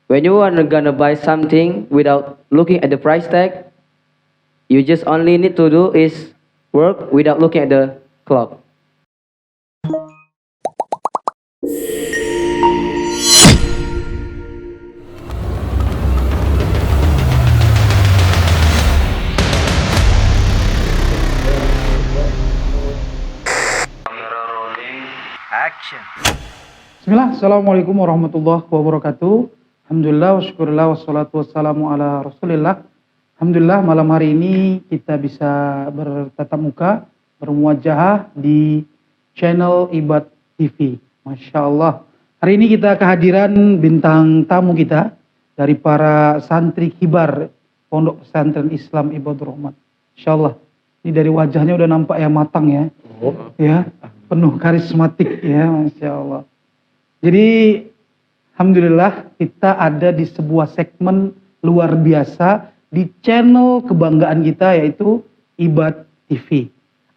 When you are gonna buy something without looking at the price tag, you just only need to do is work without looking at the clock. Action. Bismillah, Assalamualaikum warahmatullahi wabarakatuh. Alhamdulillah, wa syukurillah, wassalatu wassalamu ala rasulillah. Alhamdulillah, malam hari ini kita bisa bertatap muka, bermuajahah di channel Ibad TV. Masya Allah. Hari ini kita kehadiran bintang tamu kita dari para santri kibar Pondok Pesantren Islam Ibadur Rahman. Masya Allah. Ini dari wajahnya udah nampak ya matang ya. Ya, penuh karismatik ya, Masya Allah. Jadi alhamdulillah kita ada di sebuah segmen luar biasa di channel kebanggaan kita yaitu Ibad TV.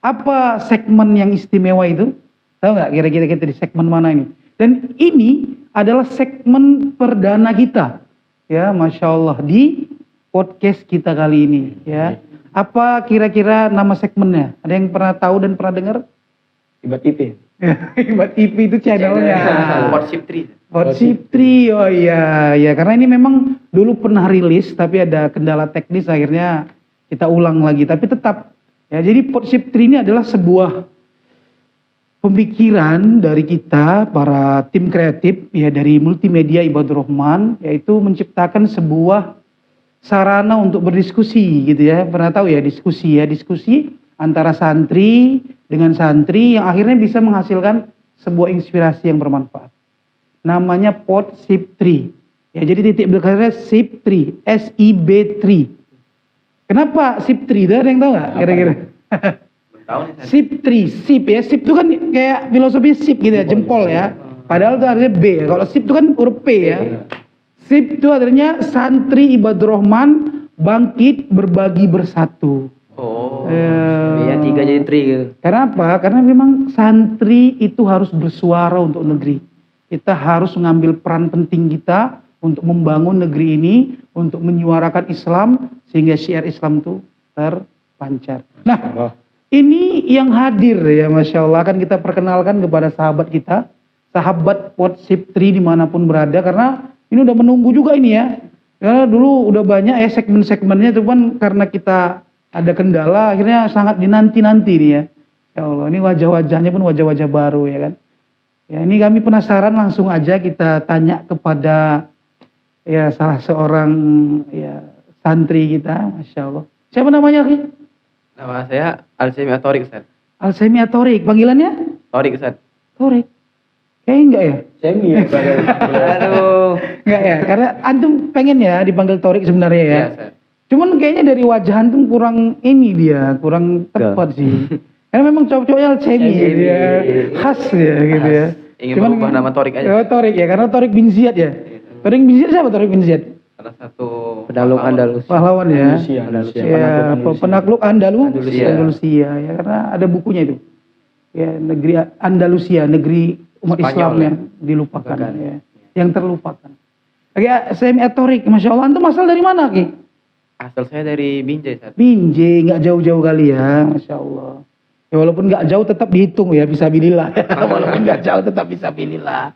Apa segmen yang istimewa itu? Tahu nggak kira-kira kita di segmen mana ini? Dan ini adalah segmen perdana kita, ya, Masya Allah, di podcast kita kali ini, ya. Apa kira-kira nama segmennya? Ada yang pernah tahu dan pernah dengar? Ibad TV. Ibad TV itu channelnya. Worship tree. Worship Tree, oh iya, ya karena ini memang dulu pernah rilis tapi ada kendala teknis akhirnya kita ulang lagi. Tapi tetap, ya jadi Worship Tree ini adalah sebuah pemikiran dari kita para tim kreatif ya dari multimedia Ibadur Rahman, yaitu menciptakan sebuah sarana untuk berdiskusi gitu ya. Pernah tahu ya diskusi antara santri dengan santri yang akhirnya bisa menghasilkan sebuah inspirasi yang bermanfaat. Namanya Worship Tree. Ya, jadi titik belakangnya SIP Tree, SIB Tree. Kenapa SIP Tree? Ada yang tahu nggak kira-kira? SIP Tree, SIP ya. SIP itu kan kayak filosofi SIP gitu ya, jempol ya. Padahal itu artinya B. Kalau SIP itu kan huruf P ya. SIP itu artinya Santri Ibadur Rahman bangkit berbagi bersatu. Oh, iya 3 jadi 3 gitu. Karena apa? Karena memang santri itu harus bersuara untuk negeri. Kita harus mengambil peran penting kita untuk membangun negeri ini, untuk menyuarakan Islam sehingga syiar Islam itu terpancar. Nah, ini yang hadir ya, Masya Allah, akan kita perkenalkan kepada sahabat kita, sahabat Worship Tree dimanapun berada, karena ini udah menunggu juga ini ya. Karena dulu udah banyak ya segmen-segmennya, cuman karena kita ada kendala akhirnya sangat dinanti-nanti nih ya. Ya Allah, ini wajah-wajahnya pun wajah-wajah baru ya kan. Ya ini kami penasaran, langsung aja kita tanya kepada ya salah seorang ya santri kita, Masya Allah. Siapa namanya Ki? Nama saya Alsemi Atorik, Ustaz. Alsemi Atorik, panggilannya? Torik, Ustaz. Torik. Kayaknya enggak ya? Semi ya. Aduh. Enggak ya, karena antum pengen ya dipanggil Torik sebenarnya ya. Iya, Ustaz. Cuman kayaknya dari wajah antum kurang ini dia, kurang tepat sih. Karena memang cowok-cowoknya Alsemi gitu ya, khas ya gitu ya. Ingin merubah nama Torik aja. Oh, Torik ya, karena Torik bin Ziyad ya. Torik bin Ziyad siapa Torik bin Ziyad? Salah satu pedalang Andalus. Pahlawan ya. Andalusia. Ya, penakluk Andalusia. Andalusia ya, karena ada bukunya itu. Ya, negeri Andalusia, negeri umat Spanyol, Islam ya. yang dilupakan ya. Yang terlupakan. Oke, Semi Atorik, Masya Allah, antum asal dari mana Ki? Asal saya dari Binjai, Ustaz. Binjai, nggak jauh-jauh kali ya, Masya Allah. Ya, walaupun nggak jauh tetap dihitung ya, bisa bilillah. Walaupun nggak jauh tetap bisa bilillah.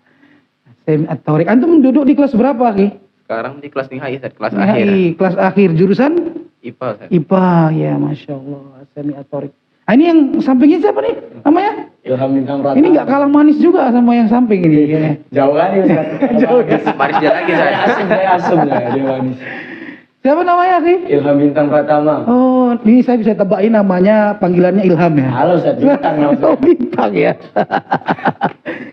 Semi Atorik, antum duduk di kelas berapa Ki? Sekarang di kelas nihai, Ustaz. Kelas Nihai, akhir. kelas akhir, jurusan? IPA, Ustaz. IPA, ya Masya Allah, Semi Atorik. Ah, ini yang sampingnya siapa nih namanya? Ilham Bintang Pratama. Ini nggak kalah manis juga sama yang samping ini. Ya. Jauh kan ya Ustaz? Jauh ya. Baris dia lagi, Ustaz. Asem ya, dia manis. Siapa namanya Ki? Ilham Bintang Pratama. Oh, ini saya bisa tebakin namanya, panggilannya Ilham ya. Halo Ustaz, Bintang nama Oh, saya. Bintang ya.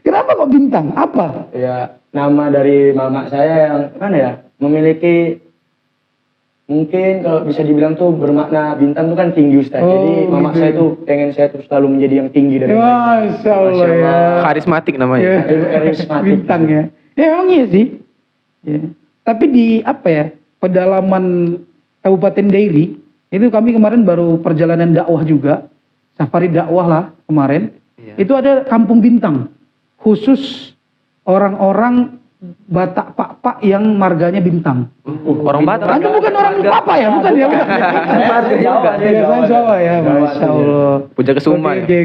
Kenapa kok Bintang? Apa? Ya, nama dari mama saya yang mana ya, memiliki mungkin kalau bisa dibilang tuh bermakna bintang tuh kan tinggi Ustaz. Oh, Jadi mama gitu. saya tuh pengen saya tuh selalu menjadi yang tinggi dari Masya Allah ya. Karismatik Ya, namanya. Karismatik. Bintang ya. Ya emang iya sih. Ya. Tapi di apa ya, pedalaman Kabupaten Dairi, itu kami kemarin baru perjalanan dakwah juga. Safari dakwah lah kemarin. Iya. Itu ada kampung bintang. Khusus orang-orang Batak Pak yang marganya bintang. Orang Batak. Antum bukan orang Papa ya, bukan ya? Bukan. Jawa, dia Iya, Jawa. Jawa ya, Masya Allah. Puja Kesuma. Oke.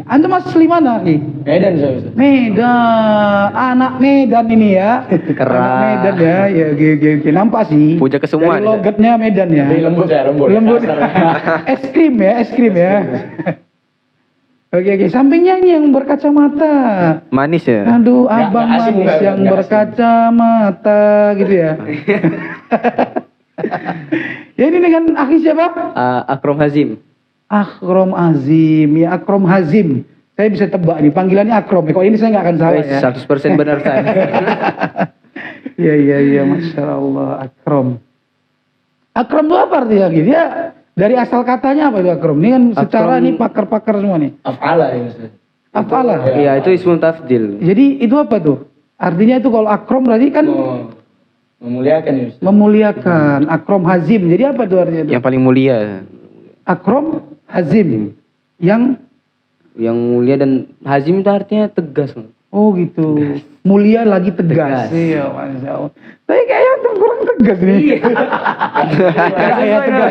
Antum asli mana, Ki? Medan saya Ustaz. Medan, anak Medan ini ya. Keren. Anak Medan ya, ya oke. Nampak sih. Puja Kesuma. Dari logatnya Medan ya. Tapi lembut ya, lembut. Lembut. Es krim ya. Oke. Sampingnya ini yang berkacamata. Manis ya. Aduh, Nggak abang asing, manis nggak yang asing. berkacamata gitu ya. Ya ini dengan akhi siapa? Akrom Hazim. Akrom Azim. Ya Akrom Hazim. Saya bisa tebak nih, panggilannya Akrom. Kalau ini saya nggak akan salah ya. 100% benar saya. Iya, Masya Allah, Akrom. Akrom itu apa artinya? Dia dari asal katanya apa itu Akrom? Ini kan secara Akrom- nih pakar-pakar semua nih. Afala ya Ustaz. Apalah. Iya, itu ismul tafdil. Jadi itu apa tuh? Artinya itu kalau Akrom berarti kan Memuliakan ya Ustaz. memuliakan. Akrom Hazim. Jadi apa tuh artinya itu? Yang paling mulia. Akrom Hazim. Yang Yang mulia dan hazim itu artinya tegas. oh gitu. Mulia lagi tegas. Tegas. Iya, Masya Allah. Tapi kayaknya tuh kurang tegas nih.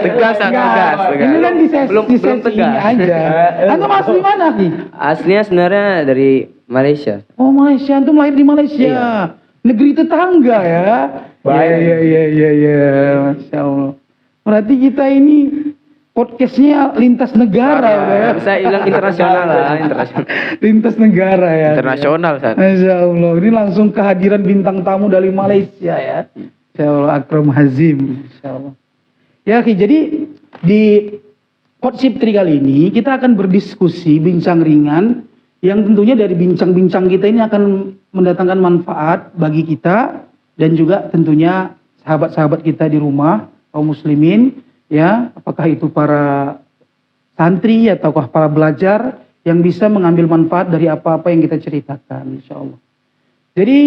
Tegas. Ini kan di sesi, Belum di sesi tegas. ini aja. Antum asli mana, Ki? Aslinya sebenarnya dari Malaysia. Oh, Malaysia. Antum lahir di Malaysia. Iya. Negeri tetangga ya. Baik. Iya. Masya Allah. Berarti kita ini podcastnya lintas negara udah ya. Bisa bilang internasional lah, internasional. Lintas negara ya. Internasional, San. Masya Allah. Ini langsung kehadiran bintang tamu dari Malaysia ya. Masya Allah. Akram Hazim. Masya Allah. Ya, Ki, jadi di Courtship 3 kali ini kita akan berdiskusi bincang ringan yang tentunya dari bincang-bincang kita ini akan mendatangkan manfaat bagi kita dan juga tentunya sahabat-sahabat kita di rumah, kaum muslimin, ya, apakah itu para santri ataukah para belajar yang bisa mengambil manfaat dari apa-apa yang kita ceritakan, insya Allah. Jadi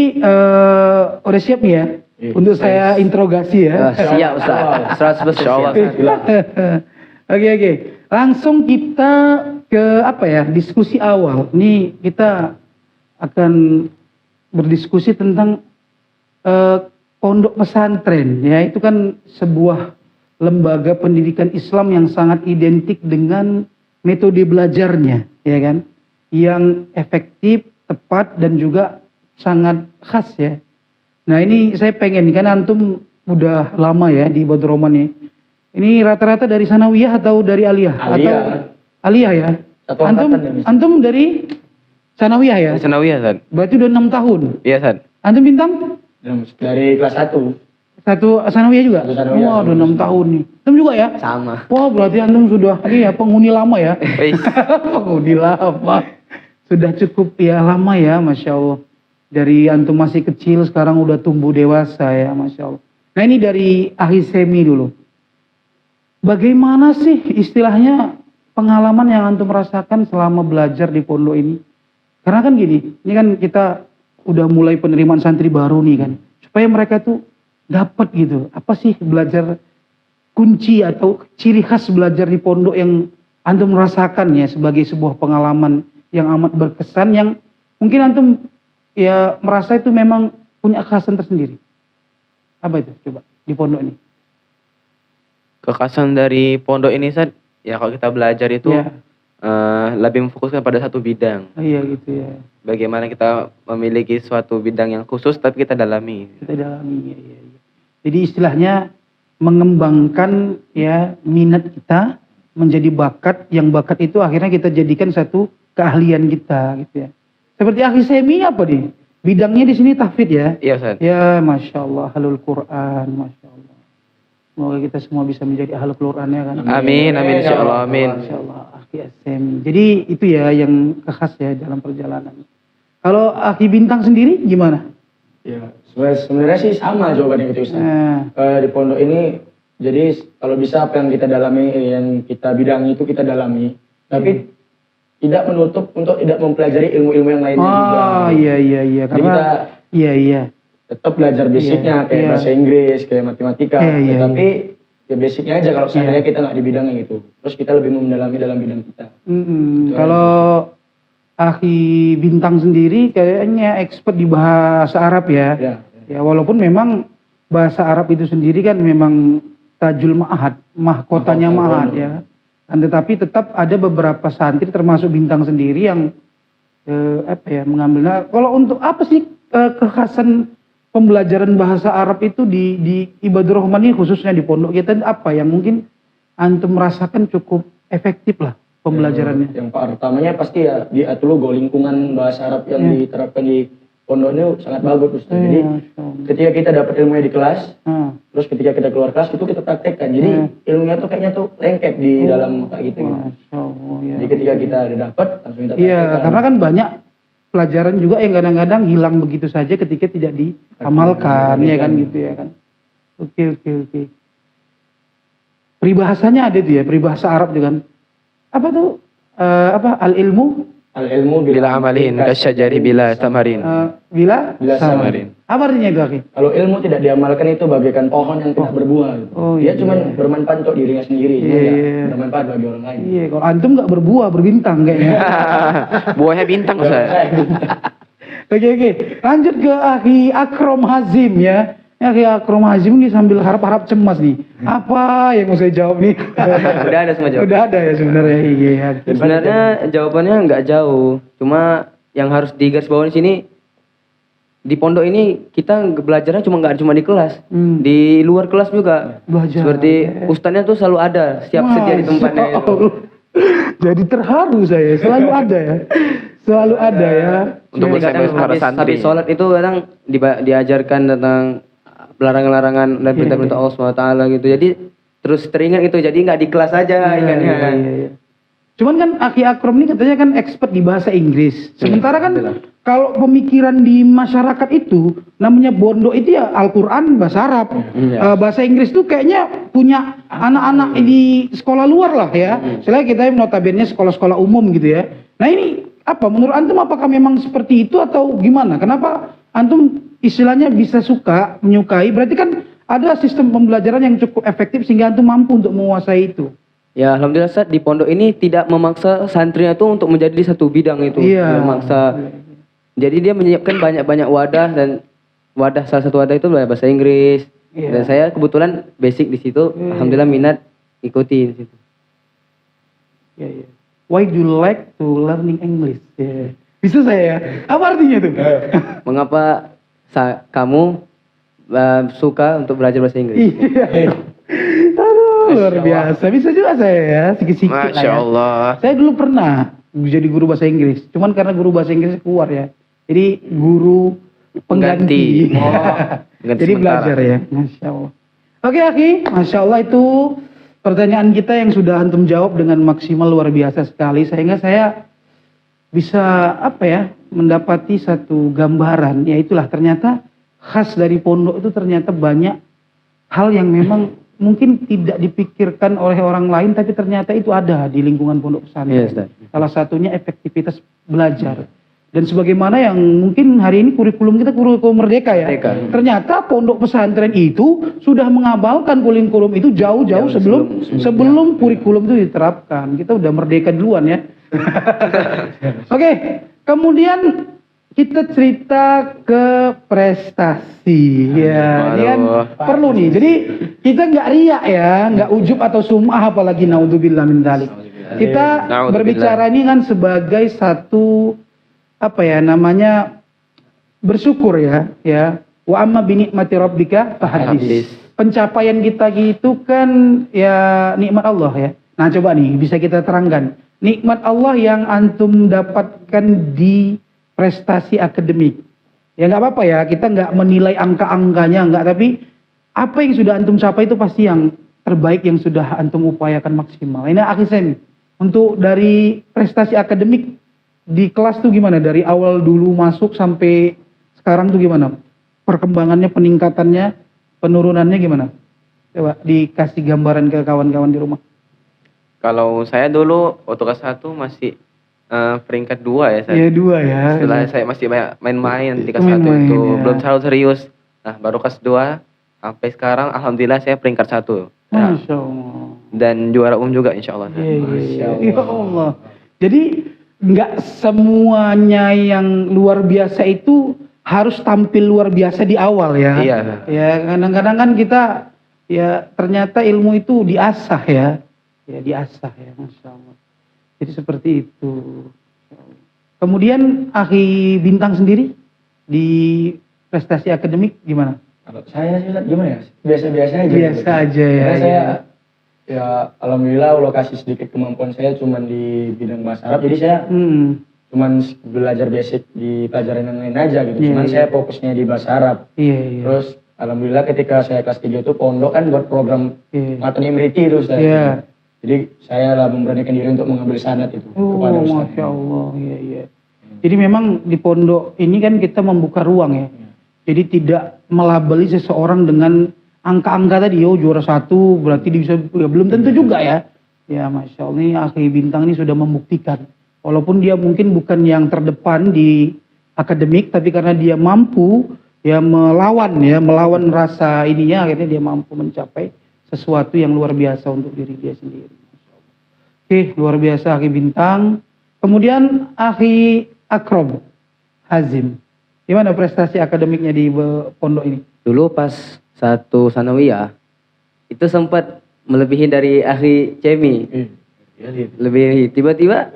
udah siap nih ya untuk saya interogasi ya. Siap, Ustaz. 100% siap. Oke. Langsung kita ke apa ya? Diskusi awal. Nih kita akan berdiskusi tentang pondok pesantren ya. Itu kan sebuah lembaga pendidikan Islam yang sangat identik dengan metode belajarnya, ya kan? Yang efektif, tepat dan juga sangat khas ya. Nah ini saya pengen kan antum udah lama ya di Badroman nih. Ini rata-rata dari sanawiyah atau dari aliyah? Aliyah. Atau aliyah ya? Satu Antum angkatan ya, Mister. antum dari sanawiyah ya? Sanawiyah, San. Berarti udah 6 tahun. Iya, San. Antum bintang? Dari kelas 1. Satu sanawiyah juga? Satu sanawiyah, Wah, udah sama. 6 tahun nih. Antum juga ya? Sama. Wah, berarti antum sudah ini ya penghuni lama ya? Wis. Penghuni lama. Sudah cukup ya lama ya, Masya Allah. Dari antum masih kecil sekarang udah tumbuh dewasa ya, Masya Allah. Nah ini dari ahli semi dulu. Bagaimana sih istilahnya pengalaman yang antum rasakan selama belajar di pondok ini? Karena kan gini, ini kan kita udah mulai penerimaan santri baru nih kan. Supaya mereka tuh dapat gitu. Apa sih belajar kunci atau ciri khas belajar di pondok yang antum merasakan ya sebagai sebuah pengalaman yang amat berkesan yang mungkin antum ya merasa itu memang punya kekhasan tersendiri. Apa itu coba di pondok ini? Kekhasan dari pondok ini, San, ya kalau kita belajar itu Ya. lebih memfokuskan pada satu bidang. Iya gitu ya. Bagaimana kita memiliki suatu bidang yang khusus tapi kita dalami. Kita dalami ya. Jadi istilahnya mengembangkan ya minat kita menjadi bakat, yang bakat itu akhirnya kita jadikan satu keahlian kita gitu ya. Seperti ahli semi apa nih? Bidangnya di sini tahfidz ya. Iya, San. Ya, Masya Allah, halul Quran, Masya Allah. Semoga kita semua bisa menjadi ahlul Quran ya kan. Amin, insyaallah, amin. Masya Allah, akhi semi. Jadi itu ya yang khas ya dalam perjalanan. Kalau akhi bintang sendiri gimana? Ya, sebenarnya sih sama jawabannya gitu Ustaz. Nah, Di pondok ini jadi kalau bisa apa yang kita dalami, yang kita bidangi itu kita dalami, tapi tidak menutup untuk tidak mempelajari ilmu-ilmu yang lainnya juga. oh iya. Jadi Karena kita iya. tetap belajar basicnya kayak Iya. bahasa Inggris, kayak matematika, Iya. tapi ya basicnya aja kalau seandainya kita nggak di bidangnya gitu. Terus kita lebih mendalami dalam bidang kita. Mm-mm. Kalau Akhi Bintang sendiri kayaknya expert di bahasa Arab ya. Ya. Ya walaupun memang bahasa Arab itu sendiri kan memang tajul ma'had, mahkotanya Mahkota, ma'had ya. Dan tetapi tetap ada beberapa santri termasuk Bintang sendiri yang apa ya mengambilnya. Kalau untuk apa sih kekhasan pembelajaran bahasa Arab itu di Ibadur Rahman ini khususnya di pondok kita apa yang mungkin antum merasakan cukup efektif lah pembelajarannya? Yang pertamanya pasti ya dulu lingkungan bahasa Arab yang diterapkan di pondok ini sangat bagus Ustaz. Jadi ketika kita dapat ilmunya di kelas, terus ketika kita keluar kelas itu kita praktekkan. Jadi ilmunya tuh kayaknya tuh lengkap di dalam kayak gitu. Masya Allah, ya. Jadi ketika kita udah dapat langsung kita Iya, praktekkan. karena kan banyak pelajaran juga yang kadang-kadang hilang begitu saja ketika tidak diamalkan, ya kan gitu ya kan. Oke. Peribahasanya ada tuh ya, peribahasa Arab tuh kan. Apa tuh? Al ilmu Al ilmu Bila amalin kasyajari bila tamarin. bila Bila samarin. Apa artinya itu, Akhi? Kalau ilmu tidak diamalkan itu bagaikan pohon yang tidak berbuah. Gitu. Oh, Dia iya. cuma bermanfaat untuk dirinya sendiri, Iya, tidak iya. bermanfaat bagi orang lain. Iya, kalau antum nggak berbuah, berbintang kayaknya. Buahnya bintang Ustaz. Oke. Lanjut ke Akhi Akrom Hazim ya. Akhi Akrom Hazim ini sambil harap-harap cemas nih. Apa yang mau saya jawab nih? Udah ada semua jawaban. Udah ada ya sebenarnya. Iya. Sebenarnya jawabannya nggak jauh. Cuma yang harus digarisbawahi di sini di pondok ini kita belajarnya nggak cuma di kelas, di luar kelas juga. Belajar. Seperti ustadznya tuh selalu ada, siap sedia di tempatnya. Masya Allah. Jadi terharu saya, selalu ada ya. Selalu ada ya. Untuk Jadi kadang bersama para santri. habis sholat itu kadang diajarkan tentang larangan-larangan dan perintah-perintah Allah SWT gitu. Jadi terus teringat itu, jadi nggak di kelas aja ingatnya. Iya. Cuman kan Akhi Akrom ini katanya kan expert di bahasa Inggris. Sementara kan kalau pemikiran di masyarakat itu namanya pondok itu ya Al-Quran bahasa Arab. Bahasa Inggris tuh kayaknya punya anak-anak di sekolah luar lah ya. Selain kita notabene sekolah-sekolah umum gitu ya. Nah ini apa menurut antum, apakah memang seperti itu atau gimana? Kenapa antum istilahnya bisa menyukai? Berarti kan ada sistem pembelajaran yang cukup efektif sehingga antum mampu untuk menguasai itu. Ya alhamdulillah Ustaz, di pondok ini tidak memaksa santrinya tuh untuk menjadi di satu bidang itu. Iya. Tidak memaksa. Jadi dia menyiapkan banyak-banyak wadah, dan salah satu wadah itu bahasa Inggris. Iya. Dan saya kebetulan basic di situ, alhamdulillah minat ikuti di situ. Iya. Why do you like to learning English? Ya. Bisa saya ya? Apa artinya tuh? Mengapa kamu suka untuk belajar bahasa Inggris? Iya. Aduh, luar biasa. Bisa juga saya ya, sikit-sikit lah Masya ya. Allah. Saya dulu pernah jadi guru bahasa Inggris. Cuman karena guru bahasa Inggris keluar ya. Jadi guru pengganti. Pengganti. Pengganti Jadi sementara. belajar ya. Masya Allah. Oke Akhi, Masya Allah itu pertanyaan kita yang sudah antum jawab dengan maksimal, luar biasa sekali. Sehingga saya bisa mendapati satu gambaran. Ya itulah ternyata khas dari pondok itu ternyata banyak hal yang memang mungkin tidak dipikirkan oleh orang lain, tapi ternyata itu ada di lingkungan pondok pesantren. Iya, Ustaz. Salah satunya efektivitas belajar. Dan sebagaimana yang mungkin hari ini kurikulum kita kurikulum merdeka ya. Merdeka. Ternyata pondok pesantren itu sudah mengabalkan kurikulum itu jauh-jauh sebelum kurikulum itu diterapkan. Kita udah merdeka duluan ya. Oke, kemudian kita cerita ke prestasi ya. Ini kan perlu nih. Jadi kita nggak riak ya, nggak ujub atau sum'ah, apalagi naudzubillah min dzalik. Kita Naudzubillah. berbicara ini kan sebagai satu bersyukur ya. Wa amma bi nikmati rabbika fahaddits. Pencapaian kita gitu kan ya nikmat Allah ya. Nah, coba nih bisa kita terangkan. Nikmat Allah yang antum dapatkan di prestasi akademik. Ya nggak apa-apa ya, kita nggak menilai angka-angkanya nggak, tapi apa yang sudah antum capai itu pasti yang terbaik yang sudah antum upayakan maksimal. Ini Akhi Semi, untuk dari prestasi akademik di kelas tuh gimana? Dari awal dulu masuk sampai sekarang tuh gimana? Perkembangannya, peningkatannya, penurunannya gimana? Coba dikasih gambaran ke kawan-kawan di rumah. Kalau saya dulu waktu kelas 1 masih peringkat 2 ya saya. Iya 2 ya. Setelah saya masih banyak main-main di kelas 1 Main-main, itu, ya. belum terlalu serius. Nah, baru kelas 2 sampai sekarang alhamdulillah saya peringkat 1. Ya. Masya Allah. Dan juara umum juga insya Allah. Iya. Ya Allah. Jadi nggak semuanya yang luar biasa itu harus tampil luar biasa di awal ya. Iya. Ya kadang-kadang kan kita ya ternyata ilmu itu diasah ya. Ya diasah ya, Masya Allah. Jadi seperti itu. Kemudian Akhi Bintang sendiri di prestasi akademik gimana? Kalau saya sih gimana ya? Biasa-biasa aja. Biasa aja ya. Karena saya ya alhamdulillah Allah kasih sedikit kemampuan saya cuman di bidang bahasa Arab. Jadi saya cuman belajar basic di pelajaran yang lain aja gitu. Cuman saya fokusnya di bahasa Arab. Terus alhamdulillah ketika saya kelas 3 itu pondok kan buat program Matun Imriti itu saya. Jadi saya lah memberanikan diri untuk mengambil sanad itu kepada Ustaz. Masya Allah, iya. Jadi memang di pondok ini kan kita membuka ruang ya. Jadi tidak melabeli seseorang dengan angka-angka tadi, juara 1 berarti dia bisa, ya belum tentu juga ya. Ya Masya Allah, ini Akhi Bintang ini sudah membuktikan. Walaupun dia mungkin bukan yang terdepan di akademik, tapi karena dia mampu ya melawan rasa ininya, akhirnya dia mampu mencapai sesuatu yang luar biasa untuk diri dia sendiri. Oke, luar biasa Akhi Bintang. Kemudian Akhi Akrom Hazim, gimana prestasi akademiknya di pondok ini? Dulu pas satu sanawiyah itu sempat melebihi dari Akhi Cemi. Lebih tiba-tiba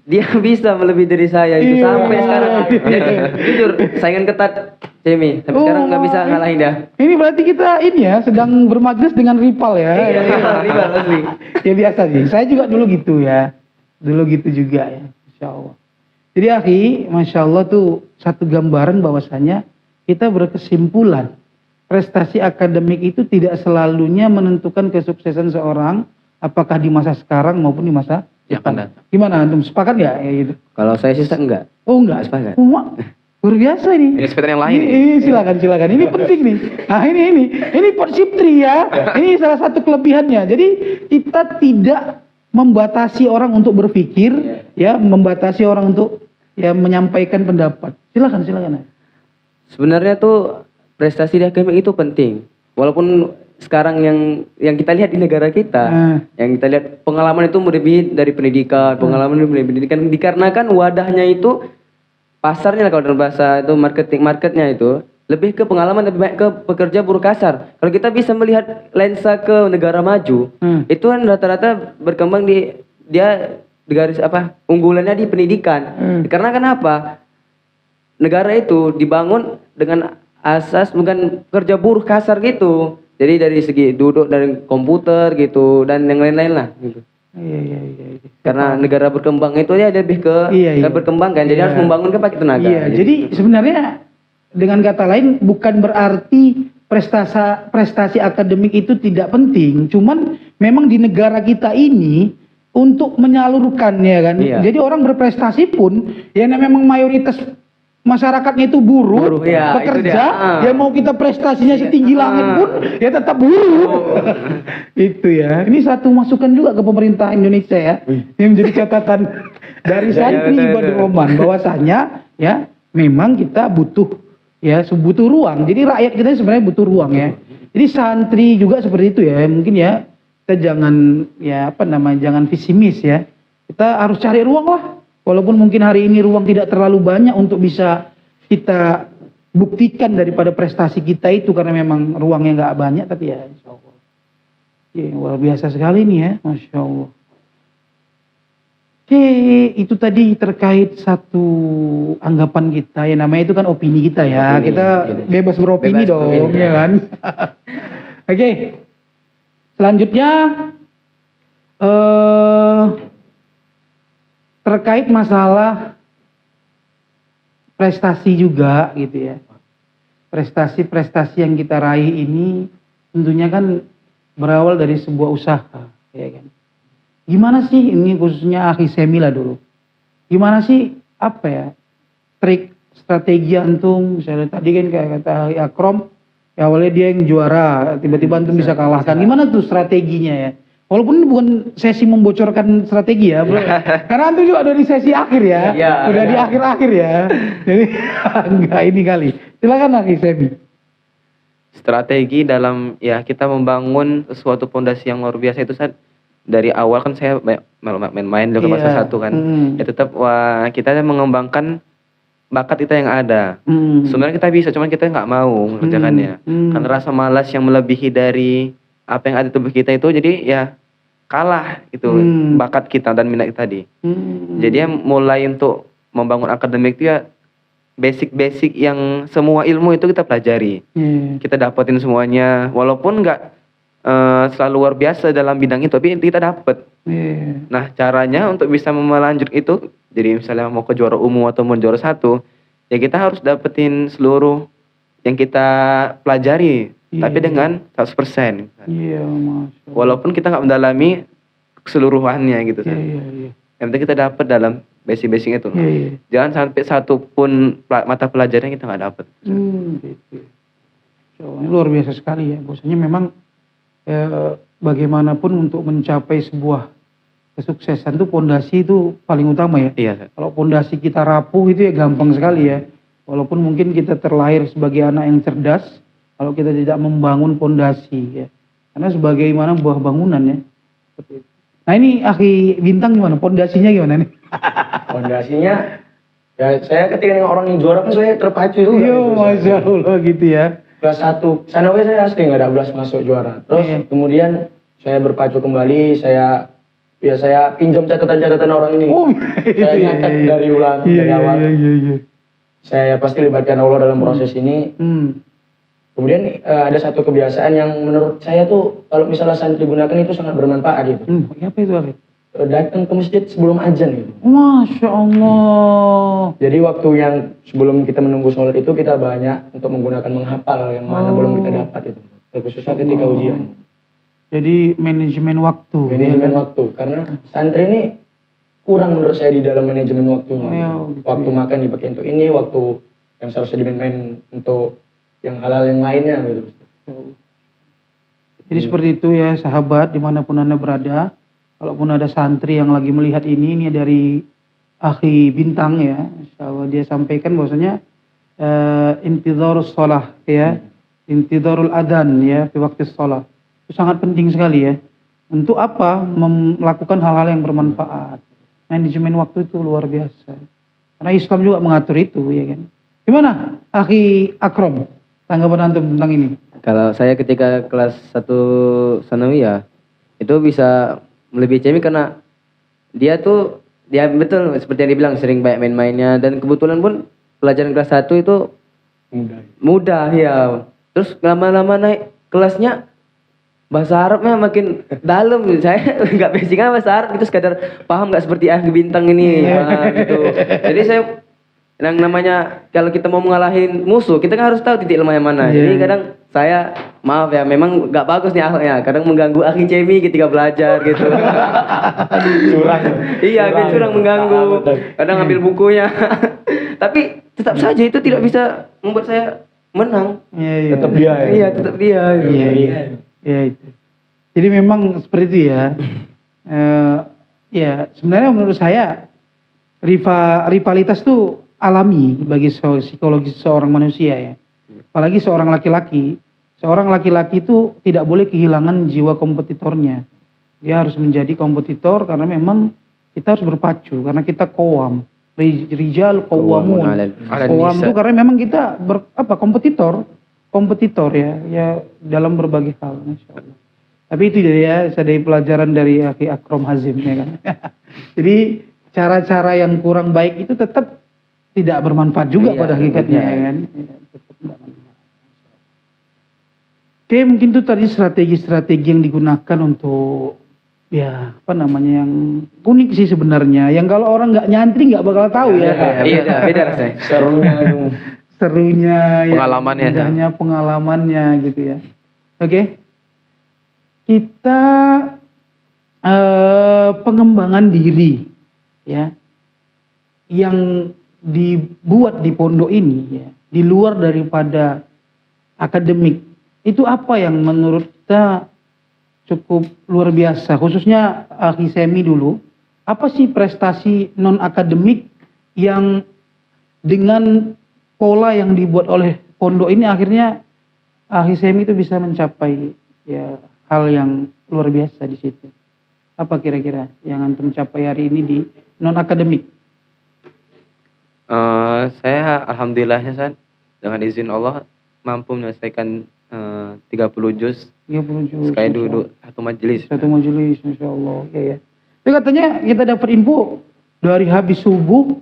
dia bisa melebihi dari saya itu sampai sekarang. Jujur, saingan ketat Cemi, tapi sekarang nggak bisa ngalahin dah. Ini berarti kita ini ya sedang bermajlis dengan rival ya. Rival asli. Ya biasa sih. Saya juga dulu gitu ya. Dulu gitu juga ya. Masya Allah. Jadi Akhi, Masya Allah tuh satu gambaran bahwasanya kita berkesimpulan prestasi akademik itu tidak selalunya menentukan kesuksesan seorang apakah di masa sekarang maupun di masa depan. Gimana antum sepakat nggak ya gitu? Kalau saya sih enggak. Oh enggak. Sepakat. Luar biasa ini. Ini seperti yang lain. Ini silakan. Ini penting nih. Nah ini Persiptri ya. Ini salah satu kelebihannya. Jadi kita tidak membatasi orang untuk berpikir, ya, membatasi orang untuk ya menyampaikan pendapat. Silakan. Sebenarnya tuh prestasi di akademik itu penting. Walaupun sekarang yang kita lihat di negara kita, yang kita lihat pengalaman itu melebihi dari pendidikan, pengalaman itu melebihi pendidikan dikarenakan wadahnya itu pasarnya kalau dalam bahasa itu marketnya itu lebih ke pengalaman, lebih banyak ke pekerja buruh kasar. Kalau kita bisa melihat lensa ke negara maju, itu kan rata-rata berkembang di garis unggulannya di pendidikan. Karena kenapa? Negara itu dibangun dengan asas bukan kerja buruh kasar gitu. Jadi dari segi duduk dari komputer gitu dan yang lain-lain lah gitu. Iya. Karena negara berkembang itu ya lebih ke berkembang kan. Jadi harus membangun kan pakai tenaga. Iya, jadi sebenarnya dengan kata lain bukan berarti prestasi akademik itu tidak penting. Cuman memang di negara kita ini untuk menyalurkan ya kan. Iya. Jadi orang berprestasi pun ya memang mayoritas masyarakatnya itu buruh, bekerja, ya mau kita prestasinya setinggi langit pun ya tetap buruh. Itu ya. Ini satu masukan juga ke pemerintah Indonesia ya. Ini menjadi catatan dari santri Ibadur Rahman bahwasanya ya memang kita butuh ruang. Jadi rakyat kita sebenarnya butuh ruang ya. Jadi santri juga seperti itu ya. Mungkin ya kita jangan jangan pesimis ya. Kita harus cari ruang lah. Walaupun mungkin hari ini ruang tidak terlalu banyak untuk bisa kita buktikan daripada prestasi kita itu karena memang ruangnya nggak banyak, tapi ya insya Allah. Ya, luar biasa sekali nih ya, Masya Allah. Oke, itu tadi terkait satu anggapan kita ya, namanya itu kan opini kita ya. Kita bebas beropini dong, ya kan. Oke, selanjutnya terkait masalah prestasi juga gitu ya. Prestasi-prestasi yang kita raih ini tentunya kan berawal dari sebuah usaha, ya kan. Gimana sih ini khususnya Akhi Semila dulu. Gimana sih trik strategi antum misalnya tadi kan kayak kata Akhi Akrom ya awalnya dia yang juara, tiba-tiba antum bisa kalahkan. Gimana tuh strateginya ya? Walaupun ini bukan sesi membocorkan strategi ya, bro. Karena antum juga udah di sesi akhir ya. Udah di akhir-akhir ya. Jadi enggak ini kali. Silakan Akhi Semi. Strategi dalam kita membangun sesuatu pondasi yang luar biasa itu dari awal kan saya main-main di kelas 1 kan. Ya tetap kita mengembangkan bakat kita yang ada. Sebenarnya kita bisa, cuman kita nggak mau mengerjakannya. Karena rasa malas yang melebihi dari apa yang ada di tubuh kita itu, jadi ya kalah itu bakat kita dan minat kita tadi. Jadi ya mulai untuk membangun akademik itu ya basic-basic yang semua ilmu itu kita pelajari. Kita dapetin semuanya, walaupun nggak selalu luar biasa dalam bidang itu, tapi kita dapat. Nah, caranya untuk bisa melanjut itu, jadi misalnya mau ke juara umum atau mau juara 1, ya kita harus dapetin seluruh yang kita pelajari, tapi dengan 100%. Walaupun kita nggak mendalami keseluruhannya gitu. Yang penting kita dapat dalam basic-basic itu. Jangan sampai satu pun mata pelajaran kita nggak dapat. Gitu. So, ini luar biasa sekali ya. Bahwasanya memang bagaimanapun untuk mencapai sebuah kesuksesan itu pondasi itu paling utama ya. Iya. Kalau pondasi kita rapuh itu ya gampang sekali ya. Walaupun mungkin kita terlahir sebagai anak yang cerdas, kalau kita tidak membangun pondasi ya. Karena sebagaimana buah bangunan ya. Seperti itu. Nah ini Akhi Bintang gimana? Pondasinya gimana nih? Pondasinya ya saya ketika dengan orang yang juara kan saya terpacu juga. Iya, Masya Allah gitu ya. Kelas 1, sanawiyah saya asli nggak ada belas masuk juara. Terus kemudian saya berpacu kembali, saya pinjam catatan-catatan orang ini. Saya nyatet dari ulang dari awal. Saya pasti libatkan Allah dalam proses ini. Kemudian ada satu kebiasaan yang menurut saya tuh kalau misalnya santri gunakan itu sangat bermanfaat gitu. Apa itu Akhi? Datang ke masjid sebelum azan gitu. Masya Allah. Jadi waktu yang sebelum kita menunggu sholat itu kita banyak untuk menggunakan menghafal yang mana belum kita dapat itu. Khususnya ketika ujian. Jadi manajemen waktu. Manajemen waktu, karena santri ini kurang menurut saya di dalam manajemen waktunya. Waktu makan dipakai untuk ini, waktu yang seharusnya dimain untuk yang halal yang lainnya gitu. Jadi seperti itu ya sahabat dimanapun Anda berada. Kalaupun ada santri yang lagi melihat ini dari Akhi Bintang ya, insyaallah dia sampaikan bahwasanya intidharus shalah ya, intidharul adzan ya di waktu shalah. Itu sangat penting sekali ya. Untuk apa? Melakukan hal-hal yang bermanfaat. Manajemen waktu itu luar biasa. Karena Islam juga mengatur itu ya kan. Gimana Akhi Akrom? Tanggapan antum tentang ini? Kalau saya ketika kelas 1 sanawiyah itu bisa melebihi Cemi karena dia betul seperti yang dibilang sering banyak main-mainnya, dan kebetulan pun pelajaran kelas 1 itu mudah ya. Terus lama-lama naik kelasnya bahasa Arabnya makin dalam. Saya nggak basic bahasa Arab itu, sekadar paham nggak seperti Akhi Bintang ini gitu. Jadi saya yang namanya kalau kita mau mengalahin musuh, kita kan harus tahu titik lemahnya mana. Jadi kadang saya maaf ya, memang nggak bagus nih akhlaknya. Kadang mengganggu Akhi Cemi ketika belajar gitu. Curang. Iya, curang mengganggu. Kadang ambil bukunya. Tapi tetap saja itu tidak bisa membuat saya menang. Tetap dia ya. Iya, tetap dia. Iya itu. Jadi memang seperti itu ya. Ya sebenarnya menurut saya rivalitas tuh alami bagi psikologi seorang manusia ya. Apalagi seorang laki-laki. Seorang laki-laki itu tidak boleh kehilangan jiwa kompetitornya. Dia harus menjadi kompetitor karena memang kita harus berpacu. Karena kita qawwam. Rijal qawwamun. Qawwam itu karena memang kita kompetitor ya. Ya dalam berbagai hal. Masya Allah. Tapi itu ya dari pelajaran dari Akhi Akrom Hazim ya kan. Jadi cara-cara yang kurang baik itu tetap tidak bermanfaat juga pada hakikatnya ya kan. Oke, mungkin itu tadi strategi-strategi yang digunakan untuk ya apa namanya yang unik sih sebenarnya. Yang kalau orang nggak nyantri nggak bakal tahu ya. Iya, beda rasanya. Serunya pengalamannya, pengalamannya gitu ya. Oke. Kita pengembangan diri ya yang dibuat di pondok ini ya, di luar daripada akademik, itu apa yang menurut kita cukup luar biasa, khususnya Akhi Semi dulu, apa sih prestasi non akademik yang dengan pola yang dibuat oleh pondok ini akhirnya Akhi Semi itu bisa mencapai ya hal yang luar biasa di situ. Apa kira-kira yang antum capai hari ini di non akademik? Saya alhamdulillahnya San, dengan izin Allah mampu menyelesaikan 30 juz 30 juz. sekali duduk satu majelis. Satu majelis, Masya Allah. Ya. Tapi katanya kita dapat info dari habis subuh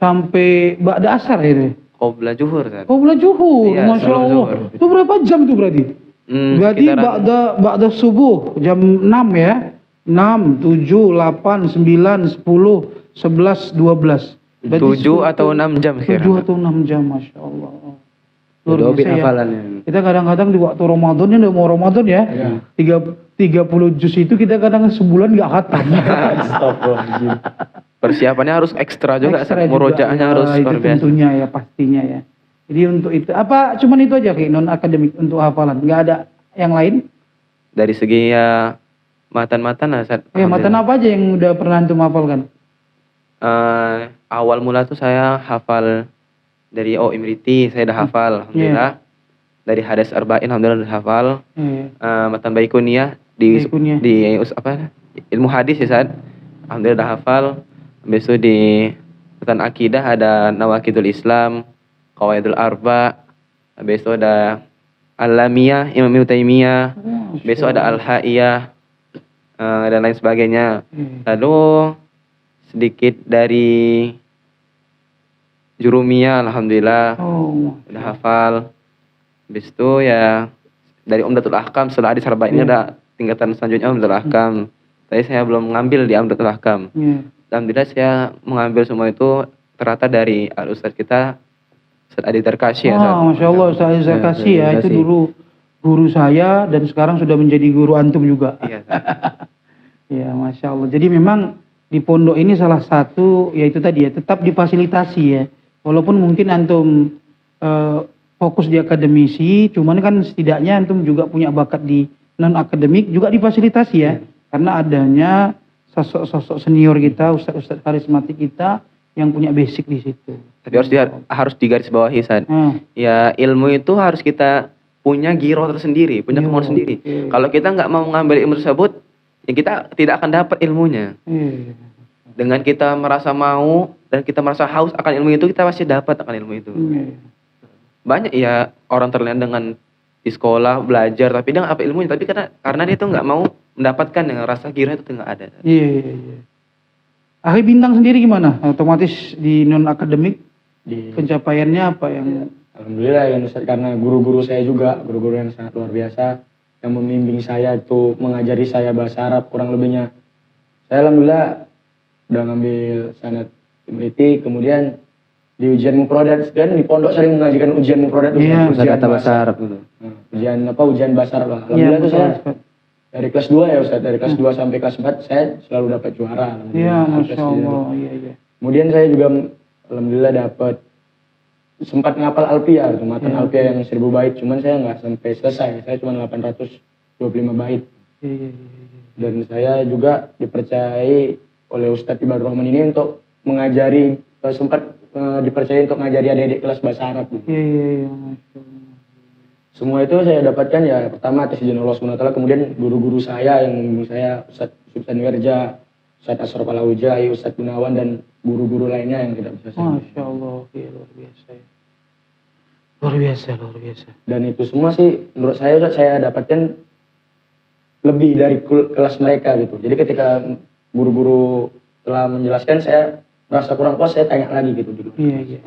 sampai ba'da asar itu. Qobla zuhur San. Oh, bulan Zuhur, Iya, Masya sebelum Allah. zuhur. Itu berapa jam tuh berarti? Berarti Sekitaran- ba'da subuh jam 6 ya. 6, 7, 8, 9, 10, 11, 12. 7 atau 6 jam 7 sekarang. atau 6 jam, Masya Allah. Luar Udah biasa ya. hafalannya. Kita kadang-kadang di waktu Ramadan ini udah mau Ramadan ya. 30 juz itu kita kadang sebulan nggak khatam. Astagfirullahaladzim. Persiapannya harus ekstra juga, Ekstra juga. murojaahnya Ya, harus itu luar biasa. tentunya ya, pastinya ya. Jadi untuk itu apa cuman itu aja kayak non akademik untuk hafalan, nggak ada yang lain? Dari segi ya matan-matan lah San. Matan apa aja yang udah pernah antum hafalkan? Awal mula tuh saya hafal dari Imriti, saya udah hafal alhamdulillah. Dari Hadis Arba'in alhamdulillah udah hafal. Matan Baikuniyah Baikuniyah. di ilmu hadis ya San. Alhamdulillah udah hafal. Habis itu di matan akidah ada Nawaqidul Islam, Qawaidul Arba. Habis itu ada Al-Lamiyah, Imam Ibnu Taimiyah. Habis itu ada Al-Haiyah dan lain sebagainya. Lalu sedikit dari Jurumiyah alhamdulillah udah hafal. Habis itu ya dari Umdatul Ahkam setelah Hadis Arba'in ini ada tingkatan selanjutnya Umdatul Ahkam. Tapi saya belum mengambil di Umdatul Ahkam. Alhamdulillah saya mengambil semua itu ternyata dari Al-Ustadz kita Ustadz Adi Tarkasy ya. Masya Allah Ustadz Adi Tarkasy ya, itu dulu guru saya dan sekarang sudah menjadi guru antum juga. Iya. Ya, Masya Allah. Jadi memang di pondok ini salah satu yaitu tadi ya tetap difasilitasi ya. Walaupun mungkin antum fokus di akademisi, cuman kan setidaknya antum juga punya bakat di non akademik juga difasilitasi ya. Karena adanya sosok-sosok senior kita, ustadz-ustadz karismatik kita yang punya basic di situ. Tapi harus digarisbawahi San. Ya ilmu itu harus kita punya giroh tersendiri, punya kemauan sendiri. Kalau kita nggak mau mengambil ilmu tersebut, ya kita tidak akan dapat ilmunya. Dengan kita merasa mau dan kita merasa haus akan ilmu itu, kita pasti dapat akan ilmu itu. Banyak ya orang terlihat dengan di sekolah belajar tapi dia nggak dapat ilmunya, tapi karena dia tuh nggak mau mendapatkan yang rasa giroh itu nggak ada. Iya. Akhi Bintang sendiri gimana? Otomatis di non akademik pencapaiannya apa yang? Alhamdulillah ya Ustaz, karena guru-guru saya juga guru-guru yang sangat luar biasa yang membimbing saya itu mengajari saya bahasa Arab kurang lebihnya. Saya alhamdulillah udah ngambil sanad Imriti, kemudian di ujian mufradat dan di pondok sering mengajarkan ujian mufradat, ujian bahasa Arab gitu. Ujian bahasa Arab lah. Alhamdulillah tuh saya dari kelas 2 ya Ustaz, dari kelas 2 sampai kelas 4 saya selalu dapat juara. Iya, Masya Allah. Iya. Kemudian saya juga alhamdulillah dapat sempat ngapal Alfiah, matan Alfiah yang 1000 bait, cuman saya nggak sampai selesai, saya cuma 825 bait. Dan saya juga dipercayai oleh Ustadz Ibadur Rahman ini untuk mengajari, sempat dipercaya untuk mengajari adik-adik kelas bahasa Arab. Iya. Semua itu saya dapatkan ya pertama atas izin Allah SWT, kemudian guru-guru saya yang membimbing saya, Ustadz Subsan Werja, Ustadz Asraf Al-Aujai, Ustadz Gunawan, dan guru-guru lainnya yang tidak bisa saya. Masya Allah, ya, luar biasa ya. Luar biasa. Dan itu semua sih menurut saya saya dapatkan lebih dari kelas mereka gitu. Jadi ketika guru-guru telah menjelaskan, saya merasa kurang puas, saya tanya lagi gitu. Iya.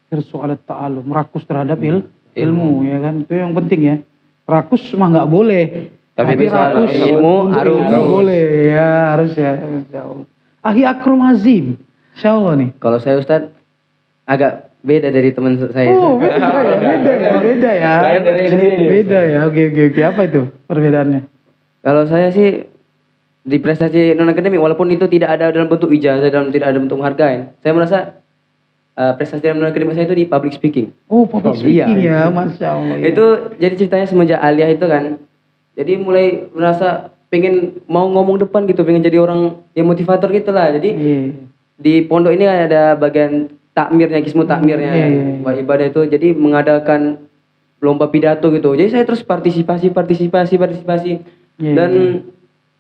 Hirsu ala ta'alum, rakus terhadap ilmu ya kan, itu yang penting ya. Rakus mah nggak boleh. Tapi bisa rakus ilmu harus boleh ya, harus ya. Insyaallah. Akhi Akram Azim, insyaallah nih. Kalau saya Ustadz agak beda dari teman saya. Beda ya. Beda ya. Oke. Apa itu perbedaannya? Kalau saya sih di prestasi non akademik, walaupun itu tidak ada dalam bentuk ijazah, tidak ada bentuk penghargaan, saya merasa prestasi dalam non akademik saya itu di public speaking. Public speaking ya, Masya Allah. Itu jadi ceritanya semenjak aliyah itu kan. Jadi mulai merasa pengen mau ngomong depan gitu, pengen jadi orang yang motivator gitu lah. Jadi di pondok ini ada bagian takmirnya, kismu takmirnya, ibadah itu. Jadi mengadakan lomba pidato gitu. Jadi saya terus partisipasi. Dan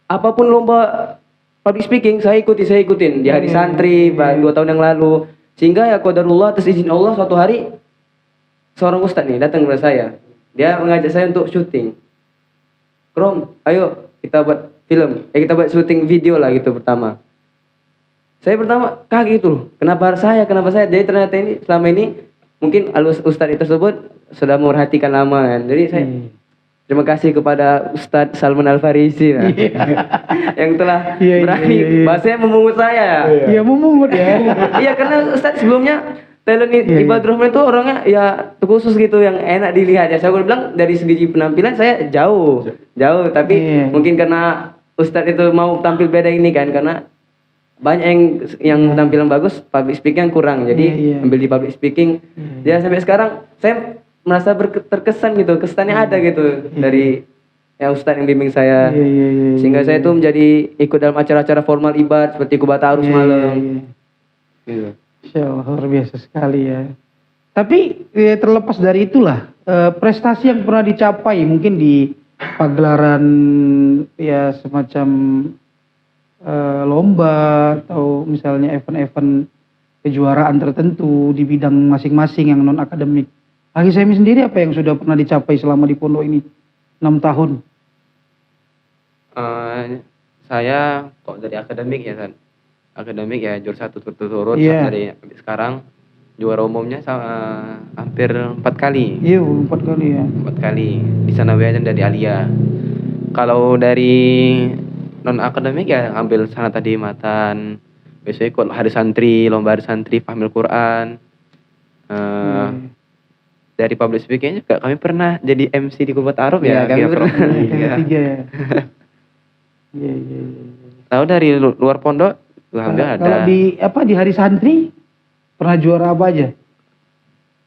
apapun lomba public speaking saya ikutin di hari santri 2 tahun yang lalu. Sehingga ya qadarullah atas izin Allah suatu hari seorang ustadz nih datang kepada saya. Dia mengajak saya untuk syuting. Krom, ayo kita buat film. Kita buat syuting video lah gitu pertama. Saya pertama kaget gitu loh. Kenapa saya? Jadi ternyata ini selama ini mungkin ustadz tersebut sudah memperhatikan lama kan. Jadi saya terima kasih kepada Ustadz Salman Al-Farisi yang telah berani bahasanya memungut saya. Iya memungut ya. Iya karena Ustadz sebelumnya talent Ibadur Rahman itu orangnya ya khusus gitu yang enak dilihat ya. Saya bilang dari segi penampilan saya jauh tapi mungkin karena Ustadz itu mau tampil beda ini kan karena banyak yang tampilan bagus, public speaking kurang. Jadi ambil di public speaking. Ya sampai sekarang saya merasa terkesan gitu, kesannya ada gitu dari yang Ustadz yang bimbing saya. Sehingga saya tuh menjadi ikut dalam acara-acara formal ibad seperti Kubata Arus malam. Gitu. Insya Allah luar biasa sekali ya. Tapi terlepas dari itulah prestasi yang pernah dicapai mungkin di pagelaran ya semacam lomba atau misalnya event-event kejuaraan tertentu di bidang masing-masing yang non akademik. Bagi saya sendiri apa yang sudah pernah dicapai selama di pondok ini 6 tahun? Saya kok dari akademik ya kan. Akademik ya juara 1 turut-turut dari sekarang juara umumnya hampir 4 kali. Iya, 4 kali ya. 4 kali di Sanawiyah dan dari Aliyah. Kalau dari non akademik ya ambil sana tadi matan, biasanya ikut hari santri, lomba hari santri, fahmil Quran. Dari public speaking juga kami pernah jadi MC di Kubata Aruf ya. Kami pernah. Iya. Tahu dari luar pondok, alhamdulillah ada. Kalau di hari santri pernah juara apa aja?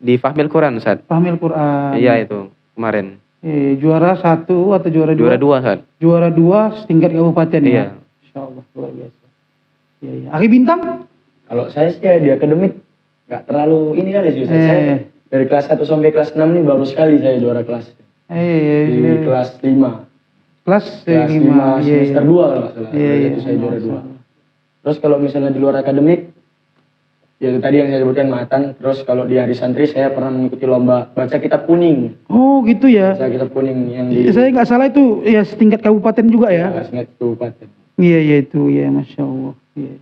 Di fahmil Quran, Ustaz. Fahmil Quran. Iya itu kemarin. Juara 1 atau juara 2? Juara 2, Ustaz. Juara 2 setingkat kabupaten ya. Iya. Insyaallah luar biasa. Iya. Aki Bintang? Kalau saya sih di akademik nggak terlalu ini kali sih. Saya dari kelas 1 sampai kelas 6 ini baru sekali saya juara kelas. Di kelas 5. Kelas 5 semester 2 kalau nggak salah. Itu saya juara 2. Terus kalau misalnya di luar akademik, ya tadi yang saya sebutkan matan. Terus kalau di hari santri saya pernah mengikuti lomba baca kitab kuning. Oh gitu ya. Baca kitab kuning yang di. Saya nggak salah itu ya setingkat kabupaten juga ya. Setingkat kabupaten. Iya itu ya, masya Allah. Iya.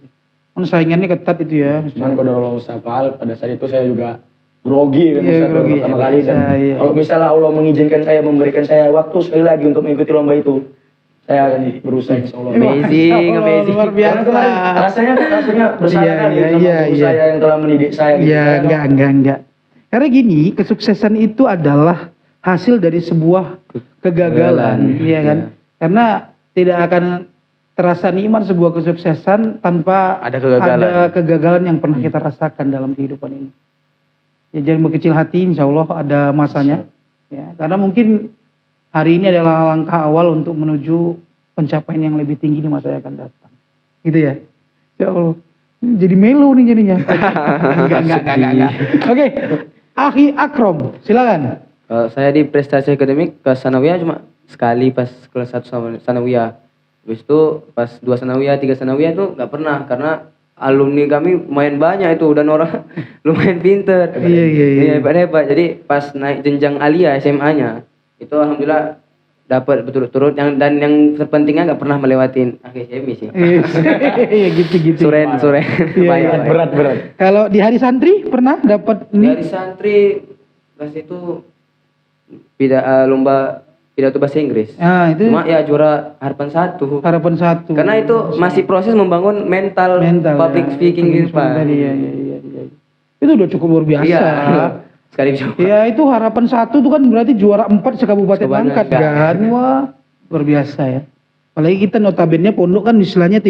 Saingannya ketat itu ya. Cuman kalau Allah Safal pada saat itu saya juga grogi kan pertama kali dan kalau misalnya Allah mengizinkan saya, memberikan saya waktu sekali lagi untuk mengikuti lomba itu, saya akan berusaha insyaallah. Amazing. Luar biasa. Rasanya bersalah kali sama saya yang telah mendidik saya. Iya, enggak. Karena gini, kesuksesan itu adalah hasil dari sebuah kegagalan, iya kan? Karena tidak akan terasa nikmat sebuah kesuksesan tanpa ada kegagalan yang pernah kita rasakan dalam kehidupan ini. Ya jangan berkecil hati, insya Allah ada masanya. Ya, karena mungkin hari ini adalah langkah awal untuk menuju pencapaian yang lebih tinggi di masa yang akan datang. Gitu ya? Ya Allah. Jadi melo nih jadinya. Enggak. Oke. Akhi Akrom, silakan. Saya di prestasi akademik ke Sanawiyah cuma sekali pas kelas 1 sama Sanawiyah. Habis itu pas 2 Sanawiyah, 3 Sanawiyah itu nggak pernah karena alumni kami lumayan banyak itu dan orang lumayan pinter. Iya. Hebat. Jadi pas naik jenjang Aliyah SMA-nya itu alhamdulillah dapat berturut-turut yang terpentingnya nggak pernah melewatin akhir semi sih. Iya gitu. Suren. Iya. Berat. Kalau di hari santri pernah dapat ini? Dari santri pas itu lomba pidato bahasa Inggris. Itu cuma ya juara harapan 1. Harapan 1. Karena itu masih proses membangun mental public speaking gitu Pak. Iya. Itu udah cukup luar biasa. Iya. Sekali coba. Ya itu harapan 1 itu kan berarti juara 4 sekabupaten Langkat kan. Wah, luar biasa ya. Apalagi kita notabene pondok kan istilahnya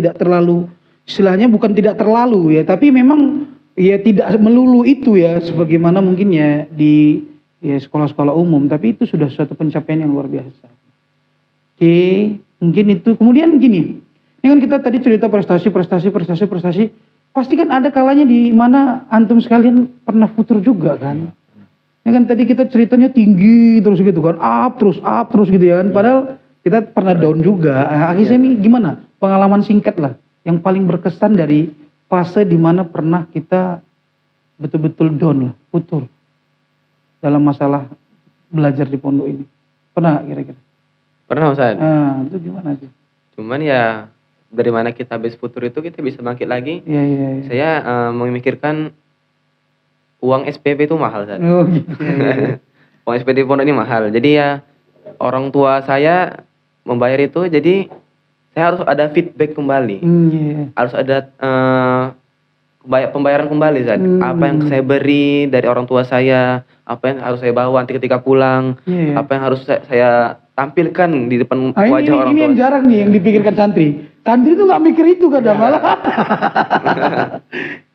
bukan tidak terlalu ya, tapi memang ya tidak melulu itu ya sebagaimana mungkin ya di sekolah-sekolah umum, tapi itu sudah suatu pencapaian yang luar biasa. Oke, mungkin itu. Kemudian gini, ini kan kita tadi cerita prestasi, pasti kan ada kalanya di mana antum sekalian pernah futur juga kan. Ya kan tadi kita ceritanya tinggi terus gitu kan, up terus gitu ya kan. Padahal kita pernah down juga. Akhirnya ini gimana? Pengalaman singkat lah, yang paling berkesan dari fase dimana pernah kita betul-betul down lah, putur dalam masalah belajar di pondok ini. Pernah kira-kira? Pernah Ustaz. Itu gimana sih? Cuman ya dari mana kita habis putur itu kita bisa bangkit lagi. Iya. Saya memikirkan uang SPP itu mahal Ustaz. Oh, gitu. Uang SPP pondok ini mahal. Jadi ya orang tua saya membayar itu, jadi saya harus ada feedback kembali. Harus ada pembayaran kembali Ustaz. Apa yang saya beri dari orang tua saya, apa yang harus saya bawa nanti ketika pulang, apa yang harus saya tampilkan di depan wajah orang tua. Ini yang jarang nih yang dipikirkan santri. Santri itu nggak mikir itu kadang malah.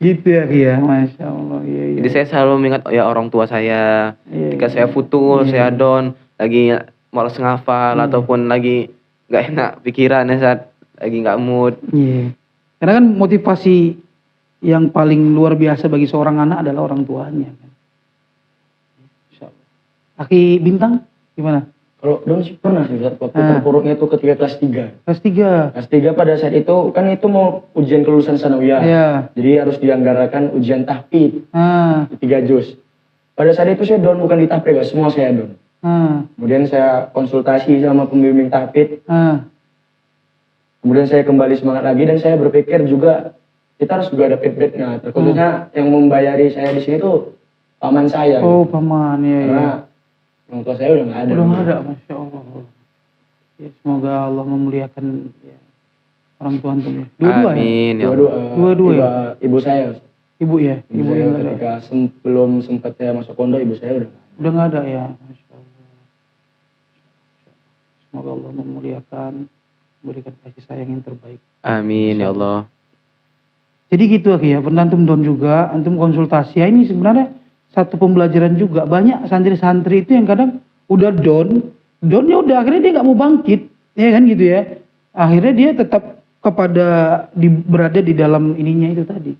Gitu ya, Masya Allah. Iya. Jadi saya selalu mengingat ya orang tua saya. Ketika saya futur, saya down, lagi malas ngafal ataupun lagi nggak enak pikiran ya saat lagi nggak mood. Iya. Karena kan motivasi yang paling luar biasa bagi seorang anak adalah orang tuanya. Masya Allah. Aki Bintang gimana? Kalau down sih pernah sih Ustaz, waktu terpuruknya itu ketika kelas 3. Kelas 3. Kelas 3 pada saat itu kan itu mau ujian kelulusan sanawiyah. Iya. Jadi harus dianggarkan ujian tahfidz. 3 juz. Pada saat itu saya down bukan di tahfidz, semua saya down. Kemudian saya konsultasi sama pembimbing tahfidz. Kemudian saya kembali semangat lagi dan saya berpikir juga kita harus juga ada feedbacknya. Terkhususnya yang membayari saya di sini tuh paman saya. Oh, paman ya. Karena orang tua saya udah nggak ada. Udah nggak ada, Masya Allah. Ya, semoga Allah memuliakan ya, orang tua antum ya. Dua-dua ya? Amin ya. Dua-dua ya. Ibu saya. Ibu ya? Ibu saya ketika belum sempat saya masuk pondok, ibu saya udah nggak ada ya. Masya Allah. Semoga Allah memuliakan, memberikan kasih sayang yang terbaik. Amin ya Allah. Jadi gitu ya, pernah antum down juga, antum konsultasi. Ya, ini sebenarnya satu pembelajaran juga. Banyak santri-santri itu yang kadang udah downnya udah akhirnya dia nggak mau bangkit, ya kan gitu ya. Akhirnya dia tetap berada di dalam ininya itu tadi,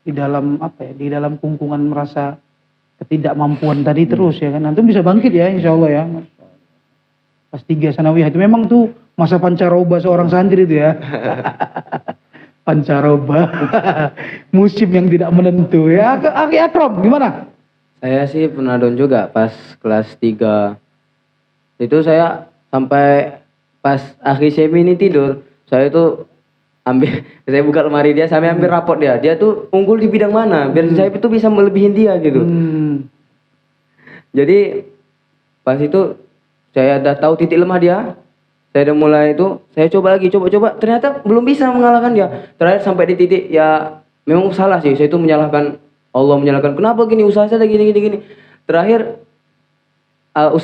di dalam apa ya, di dalam kungkungan merasa ketidakmampuan tadi terus ya kan. Antum bisa bangkit ya, insya Allah ya. Kelas 3 sanawiyah itu memang tuh masa pancaroba seorang santri itu ya. Pancaroba, musim yang tidak menentu ya. Aki Akrom gimana? Saya sih pernah down juga pas kelas 3. Itu saya sampai pas akhir semi ini tidur, saya tuh saya buka lemari dia, sampai ambil raport dia. Dia tuh unggul di bidang mana, biar saya itu bisa melebihin dia gitu. Jadi pas itu saya udah tahu titik lemah dia. Saya udah mulai itu, saya coba lagi, coba. Ternyata belum bisa mengalahkan dia. Terakhir sampai di titik ya memang salah sih. Saya itu menyalahkan Allah, menyalahkan kenapa gini, usaha saya gini. Terakhir ada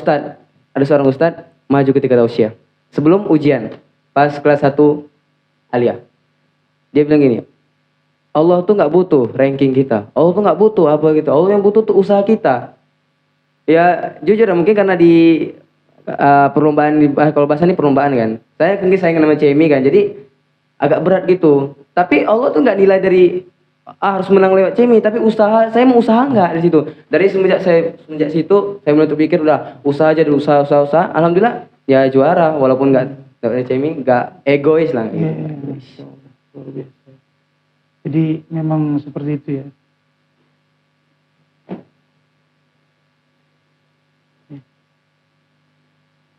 seorang ustadz maju ketika tausiah sebelum ujian pas kelas 1 aliyah. Dia bilang gini, Allah tuh nggak butuh ranking kita, Allah tuh nggak butuh apa gitu, Allah yang butuh tuh usaha kita. Ya jujur mungkin karena di perlombaan, kalau bahasa ini perlombaan kan, saya saingan sama CMI kan, jadi agak berat gitu. Tapi Allah tuh nggak nilai dari harus menang lewat CMI, tapi usaha, saya mau usaha nggak di situ. Dari semenjak situ saya mulai berpikir udah usaha aja dulu, usaha. Alhamdulillah ya juara, walaupun nggak dari CMI, nggak egois lah. Gitu. Luar biasa. Jadi memang seperti itu ya.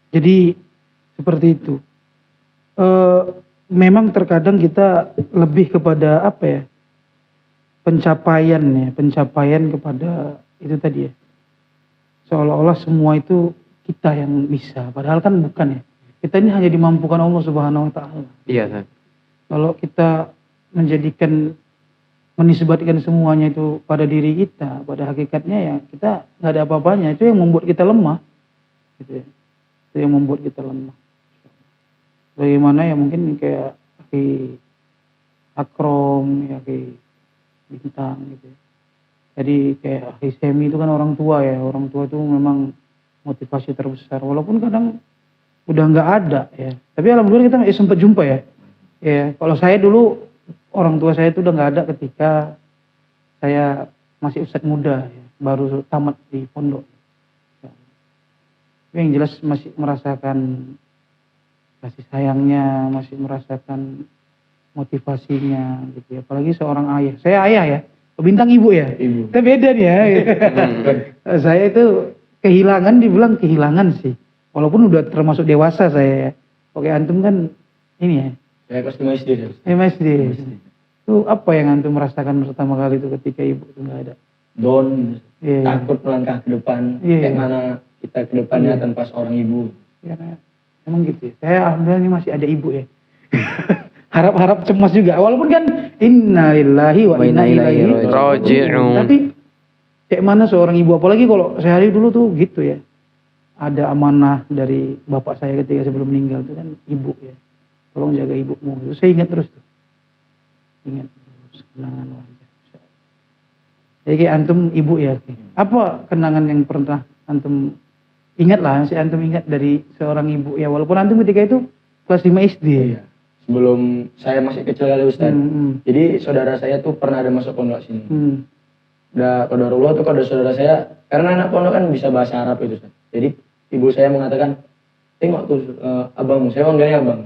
Jadi seperti itu. Memang terkadang kita lebih kepada apa ya? Pencapaian kepada itu tadi ya. Seolah-olah semua itu kita yang bisa, padahal kan bukan ya. Kita ini hanya dimampukan Allah Subhanahu wa taala. Iya, kan. Kalau kita menisbatkan semuanya itu pada diri kita, pada hakikatnya ya kita nggak ada apa-apanya. Itu yang membuat kita lemah. Gitu ya. Itu yang membuat kita lemah. Bagaimana ya mungkin kayak Aki Akrom, ya Aki Bintang gitu. Jadi kayak Aki Semi itu kan orang tua ya. Orang tua itu memang motivasi terbesar. Walaupun kadang udah nggak ada ya. Tapi alhamdulillah kita sempat jumpa ya. Ya, kalau saya dulu orang tua saya itu udah nggak ada ketika saya masih ustadz muda ya, baru tamat di pondok. Ya. Yang jelas masih merasakan kasih sayangnya, masih merasakan motivasinya gitu ya. Apalagi seorang ayah. Saya ayah ya, bintang ibu ya. Ibu. Kita beda nih ya. Saya itu kehilangan, dibilang kehilangan sih. Walaupun udah termasuk dewasa saya ya. Oke, antum kan ini ya. Saya kelas 5 SD. MSD. Itu apa yang antum merasakan pertama kali itu ketika ibu itu nggak ada? Down, Iya. takut melangkah ke depan. Iya. Kayak mana kita ke depannya tanpa seorang ibu. Ya, emang gitu ya. Saya alhamdulillah ini masih ada ibu ya. Harap-harap cemas juga. Walaupun kan innalillahi wa inna ilaihi raji'un. Tapi kayak mana seorang ibu, apalagi kalau sehari dulu tuh gitu ya. Ada amanah dari bapak saya ketika sebelum meninggal itu kan ibu ya. Tolong jaga ibumu. Itu saya ingat terus tuh. Ingat terus kenangan wajah. Jadi kayak antum ibu ya. Apa kenangan yang pernah antum ingat lah, si antum ingat dari seorang ibu ya, walaupun antum ketika itu kelas 5 SD. Iya. Sebelum saya masih kecil kali Ustaz. Jadi saudara saya tuh pernah ada masuk pondok sini. Udah qadarullah tuh kalau saudara saya, karena anak pondok kan bisa bahasa Arab itu Ustaz. Jadi ibu saya mengatakan, tengok tuh abangmu, saya manggilnya abang.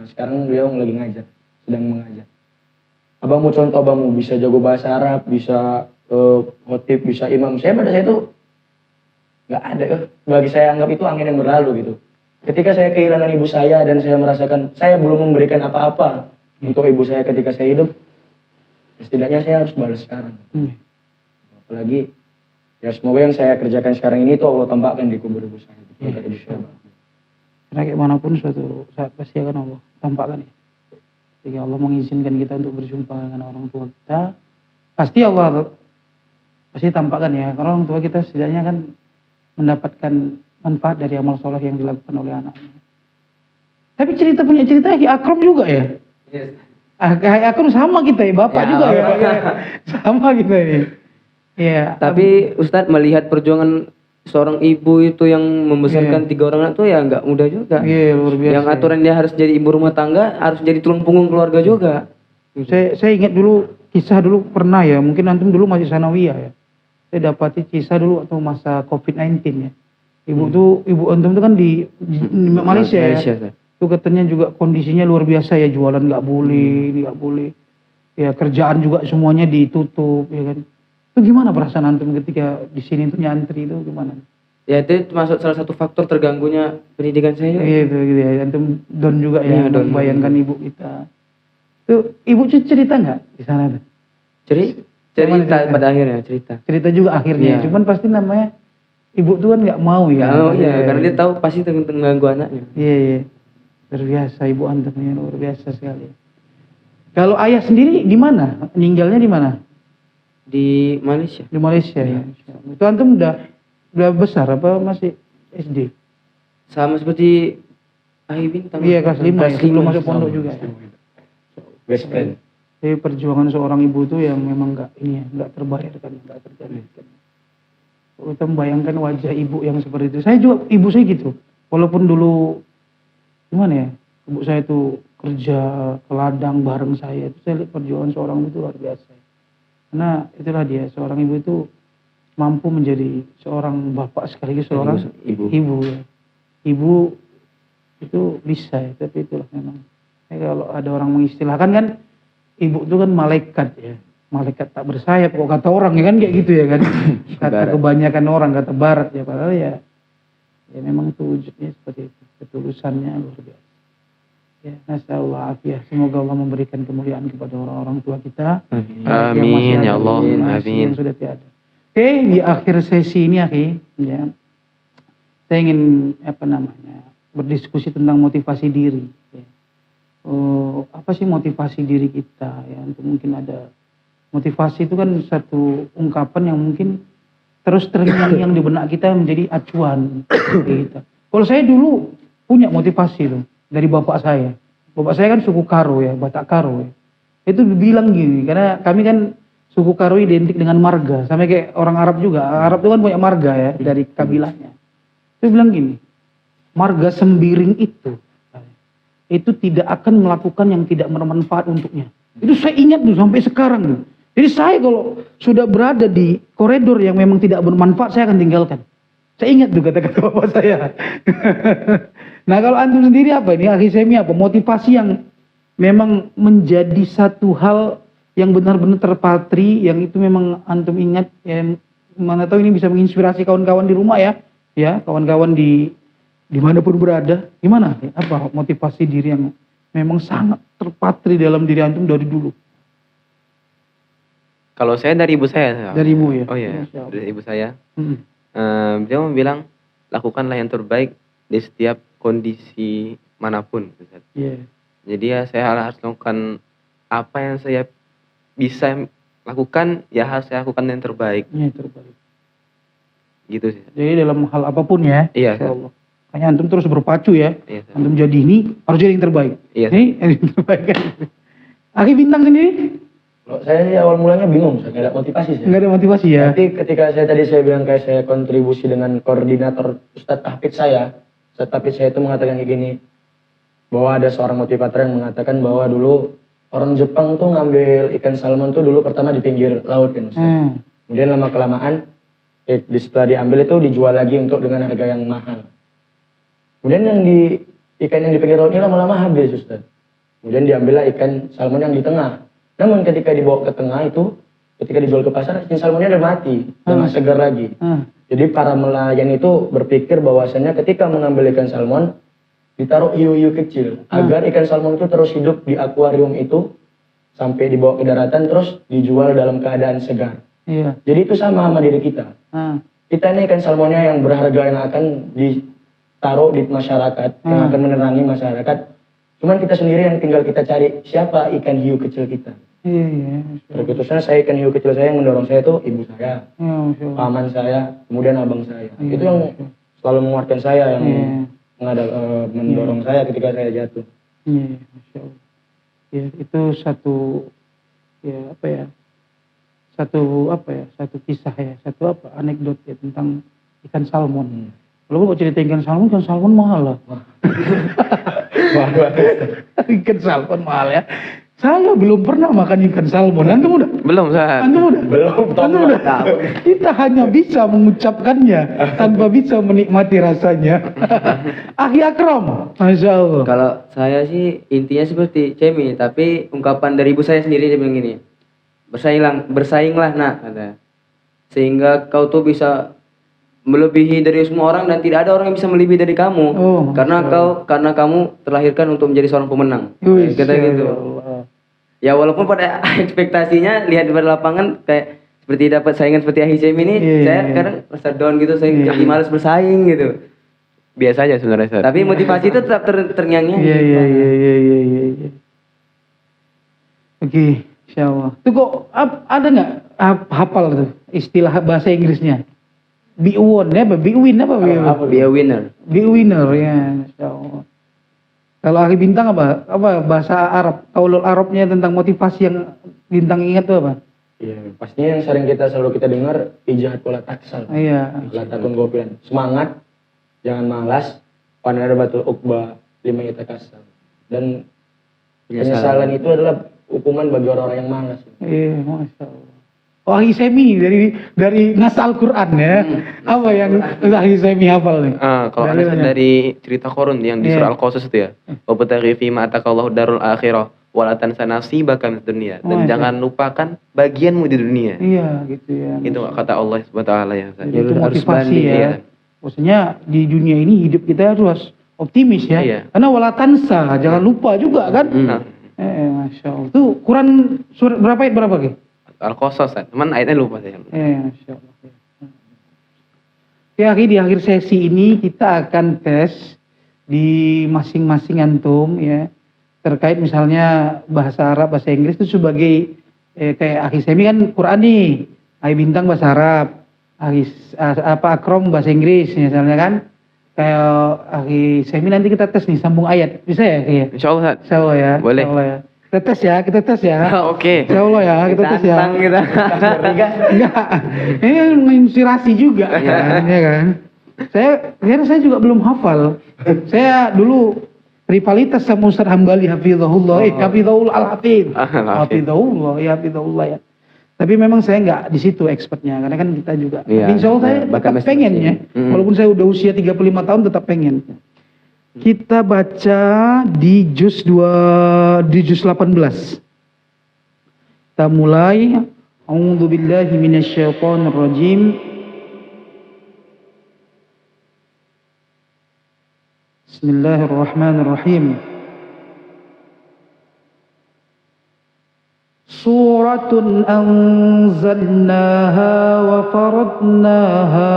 Sekarang beliau lagi ngajar, sedang mengajar. Abangmu contoh abangmu bisa jago bahasa Arab, bisa khotib, bisa imam. Saya pada saya tuh nggak ada, bagi saya anggap itu angin yang berlalu gitu. Ketika saya kehilangan ibu saya dan saya merasakan saya belum memberikan apa-apa untuk ibu saya ketika saya hidup, setidaknya saya harus balas sekarang. Apalagi ya semoga yang saya kerjakan sekarang ini tuh Allah tampakkan di kubur ibu saya. Karena kayak manapun suatu saat pasti akan Allah tampakkan ya. Jika Allah mengizinkan kita untuk berjumpa dengan orang tua kita, pasti Allah pasti tampakkan ya. Karena orang tua kita setidaknya kan mendapatkan manfaat dari amal soleh yang dilakukan oleh anaknya. Tapi punya cerita Ki Akram juga ya. Yes. Ki Akram sama kita ya, bapak Ya, juga ya. Sama kita ini. Iya. Tapi Ustadz melihat perjuangan seorang ibu itu yang membesarkan 3 orang anak tuh ya nggak mudah juga. Iya, luar biasa. Yang aturan dia harus jadi ibu rumah tangga, harus jadi tulang punggung keluarga juga. Saya ingat dulu kisah dulu pernah ya, mungkin antum dulu masih sanawiyah ya. Saya dapati kisah dulu waktu masa COVID-19 ya. Ibu antum tuh kan di Malaysia ya. Itu katanya juga kondisinya luar biasa ya, jualan nggak boleh. Ya kerjaan juga semuanya ditutup ya kan. Itu gimana perasaan antum ketika di sini tuh nyantri itu gimana? Ya itu termasuk salah satu faktor terganggunya pendidikan saya. Iya itu gitu ya, antum down juga ya, down. bayangkan ibu kita. Tuh ibu cerita nggak di sana tuh? Cerita pada akhirnya cerita. Cerita juga akhirnya, cuman pasti namanya ibu tuh kan nggak mau ya. Karena dia tahu pasti mengganggu anaknya. Iya. Luar biasa ibu antumnya, luar biasa sekali. Kalau ayah sendiri di mana? Meninggalnya di mana? Di Malaysia. Di Malaysia ya. Itu antum udah besar apa masih SD? Sama seperti Ahi Bintang. Iya kelas 5 ya, sebelum masuk pondok juga ya. Best friend. Jadi perjuangan seorang ibu itu yang memang nggak terbayarkan, nggak tergantikan. Kita membayangkan wajah ibu yang seperti itu. Saya juga, ibu saya gitu. Walaupun dulu gimana ya, ibu saya itu kerja ke ladang bareng saya. Itu saya lihat perjuangan seorang ibu itu luar biasa. Karena itulah dia, seorang ibu itu mampu menjadi seorang bapak sekaligus seorang ibu. Ya. Ibu itu bisa ya, tapi itulah memang. Kalau ada orang mengistilahkan kan, ibu itu kan malaikat ya. Malaikat tak bersayap kok kata orang ya kan kayak gitu ya kan. Kata kebanyakan orang, kata barat ya. Padahal ya memang itu wujudnya seperti itu. Ketulusannya luar biasa. Ya, nasallahu afiyah. Semoga Allah memberikan kemuliaan kepada orang-orang tua kita. Amin ya Allah. Amin. Yang sudah tiada. Oke, di akhir sesi ini ya, saya ingin berdiskusi tentang motivasi diri. Ya. Apa sih motivasi diri kita ya? Untuk mungkin ada motivasi itu kan satu ungkapan yang mungkin terus terngiang di benak kita menjadi acuan kita. Kalau saya dulu punya motivasi itu dari bapak saya. Bapak saya kan suku Karo ya, Batak Karo ya. Itu bilang gini, karena kami kan suku Karo identik dengan marga, sampai kayak orang Arab juga. Arab itu kan punya marga ya dari kabilahnya. Itu bilang gini, marga sembiring itu tidak akan melakukan yang tidak bermanfaat untuknya. Itu saya ingat tuh sampai sekarang tuh. Jadi saya kalau sudah berada di koridor yang memang tidak bermanfaat, saya akan tinggalkan. Saya ingat tuh kata-kata bapak saya. Nah kalau antum sendiri apa ini akhi semi apa motivasi yang memang menjadi satu hal yang benar-benar terpatri yang itu memang antum ingat yang mana tahu ini bisa menginspirasi kawan-kawan di rumah ya kawan-kawan di dimanapun berada, gimana apa motivasi diri yang memang sangat terpatri dalam diri antum dari dulu? Kalau saya dari ibu saya. Dari ibu ya? Oh iya, dari ibu saya. Dia mau bilang lakukanlah yang terbaik di setiap kondisi manapun. Yeah. Jadi ya saya harus lakukan apa yang saya bisa lakukan, ya harus saya lakukan yang terbaik. Yang terbaik. Gitu sih. Jadi dalam hal apapun ya. Iya. Insyaallah. Makanya antum terus berpacu ya. Iya. Antum jadi ini harus jadi yang terbaik. Iya. Ini yang terbaik kan. Akhi Bintang sendiri? Kalau saya sih awal mulanya bingung, saya nggak ada motivasi sih. Nggak ada motivasi ya. Tapi ketika saya bilang kayak saya kontribusi dengan koordinator Ustadz Tahfidz saya, Ustadz Tahfidz saya itu mengatakan kayak gini, bahwa ada seorang motivator yang mengatakan bahwa dulu orang Jepang tuh ngambil ikan salmon tuh dulu pertama di pinggir laut kan Ustadz. Kemudian lama kelamaan setelah diambil itu dijual lagi untuk dengan harga yang mahal. Kemudian ikan yang di pinggir laut ini lama-lama habis Ustadz. Kemudian diambillah ikan salmon yang di tengah. Namun ketika dibawa ke tengah itu, ketika dijual ke pasar, ikan salmonnya udah mati, udah nggak segar lagi. Jadi para nelayan itu berpikir bahwasannya ketika mengambil ikan salmon, ditaruh hiu-hiu kecil, agar ikan salmon itu terus hidup di akuarium itu, sampai dibawa ke daratan, terus dijual dalam keadaan segar. Iya. Jadi itu sama diri kita. Kita ini ikan salmonnya yang berharga yang akan ditaruh di masyarakat, yang akan menerangi masyarakat. Cuman kita sendiri yang tinggal kita cari siapa ikan hiu kecil kita. Iya. Terketusnya saya ikan hiu kecil saya yang mendorong saya itu ibu saya, paman saya, kemudian abang saya. Itu yang selalu menguatkan saya, yang mendorong saya ketika saya jatuh. Iya, Masya Allah. Ya, itu satu kisah ya, anekdot ya tentang ikan salmon. Kalau mau cerita ikan salmon mahal lah. Ikan salmon mahal ya. Saya belum pernah makan ikan salmon. Antum udah? Belum, Ustaz. Antum udah? Belum. Kita hanya bisa mengucapkannya tanpa bisa menikmati rasanya. Akhi Akram, Masya Allah. Kalau saya sih intinya seperti Cemi, tapi ungkapan dari ibu saya sendiri dia bilang gini, bersainglah nak, kata. Sehingga kau tuh bisa melebihi dari semua orang dan tidak ada orang yang bisa melebihi dari kamu. Karena kamu terlahirkan untuk menjadi seorang pemenang. Kata gitu. Ya walaupun pada ekspektasinya lihat di lapangan kayak seperti dapat saingan seperti Ahi Cemi ini, saya kadang rasa down gitu, saya jadi malas bersaing gitu. Biasa aja sebenarnya, Ustaz. Tapi motivasi itu tetap terngiang-ngiang. Iya. Oke, insyaallah. Tuh kok ada nggak hafal tuh istilah bahasa Inggrisnya? Be a winner ya, insyaallah. Kalau Akhi Bintang apa bahasa Arab, kaulul Arabnya tentang motivasi yang Bintang ingat tuh apa? Iya, pastinya yang selalu kita dengar ijtihad wala taksal. Iya. La takun gofilan. Semangat, jangan malas, panadabatul uqba lima yatakasal. Dan penyesalan itu adalah hukuman bagi orang-orang yang malas. Iya, Masya Allah. Oh, Akhi Semi dari ngasal Quran ya. Apa yang Akhi Semi hafal nih? Kalau ada dari cerita Qarun yang di surah Al-Qasas itu ya. Wabtaghi fima atakallahu darul akhirah wala tansa nasibaka minad dunya. Dan jangan lupakan bagianmu di dunia. Iya, gitu ya. Itu kata Allah Subhanahu wa taala ya. Itu motivasi ya. Maksudnya di dunia ini hidup kita harus optimis ya. Iya. Karena wala tansa, jangan lupa juga kan. Masya Allah. Itu Quran surat berapa ayat berapa Ki? Al-Qasas, cuman ayatnya lupa saya. Masya Allah. Oke, di akhir sesi ini kita akan tes di masing-masing antum ya terkait misalnya bahasa Arab, bahasa Inggris itu sebagai kayak Akhi Semi kan Quran nih, Akhi Bintang bahasa Arab, Akram bahasa Inggris misalnya kan. Kayak Akhi Semi nanti kita tes nih sambung ayat, bisa ya? Insyaallah. Insyaallah ya. Boleh. Insyaallah ya. Kita tes ya. Oke. Insyaallah ya, kita tes ya. Enggak. Ini menginspirasi juga ya kan. Saya juga belum hafal. Saya dulu rivalitas sama Ustaz Hambali hafizahullah. Hafizahul al-Hafiz. Hafizahullah ya. Tapi memang saya nggak di situ expertnya karena kan kita juga. Insya Allah saya tetap pengen ya. Walaupun saya udah usia 35 tahun tetap pengen. Kita baca di juz 18. Kita mulai. A'udzubillahi minasyaitonirrajim. Bismillahirrahmanirrahim. Suratun anzalnaha wa faradnaha.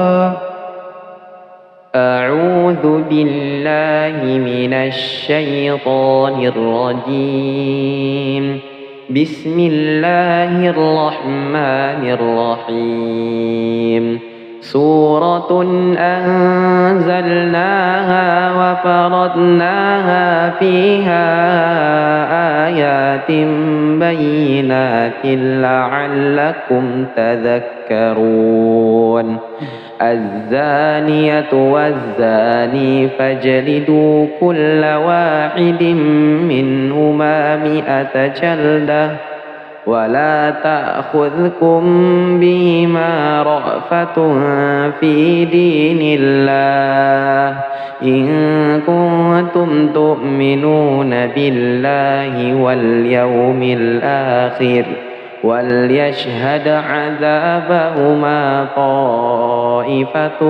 A'udzu billahi minasy syaithanir rajim. Bismillahirrahmanirrahim. Suratun anzalnaha wa faradnaha fiha ayatin bayyinatin la'allakum tadhakkarun. الزانية والزاني فاجلدوا كل واحد منهما 100 جلدة ولا تأخذكم بهما رأفة في دين الله إن كنتم تؤمنون بالله واليوم الآخر وَلْيَشْهَدْ عَذَابَهُمَا طَائِفَةٌ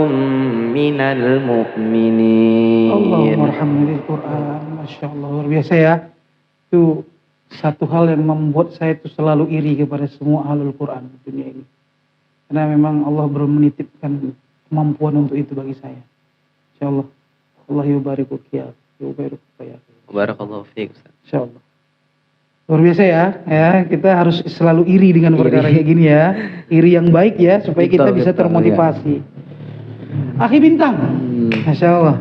مِّنَ الْمُؤْمِنِينَ. Allahumma arhamni bil Quran. Masya Allah, luar biasa ya. Itu satu hal yang membuat saya itu selalu iri kepada semua ahlul Quran di dunia ini. Karena memang Allah belum menitipkan kemampuan untuk itu bagi saya. Insya Allah. Allah yubariku ya. Barakallahu fiik. Insya Allah. Luar biasa ya, kita harus selalu iri dengan perkara kayak gini ya, iri yang baik ya, supaya kita bisa termotivasi. Akhi Bintang, Masya Allah,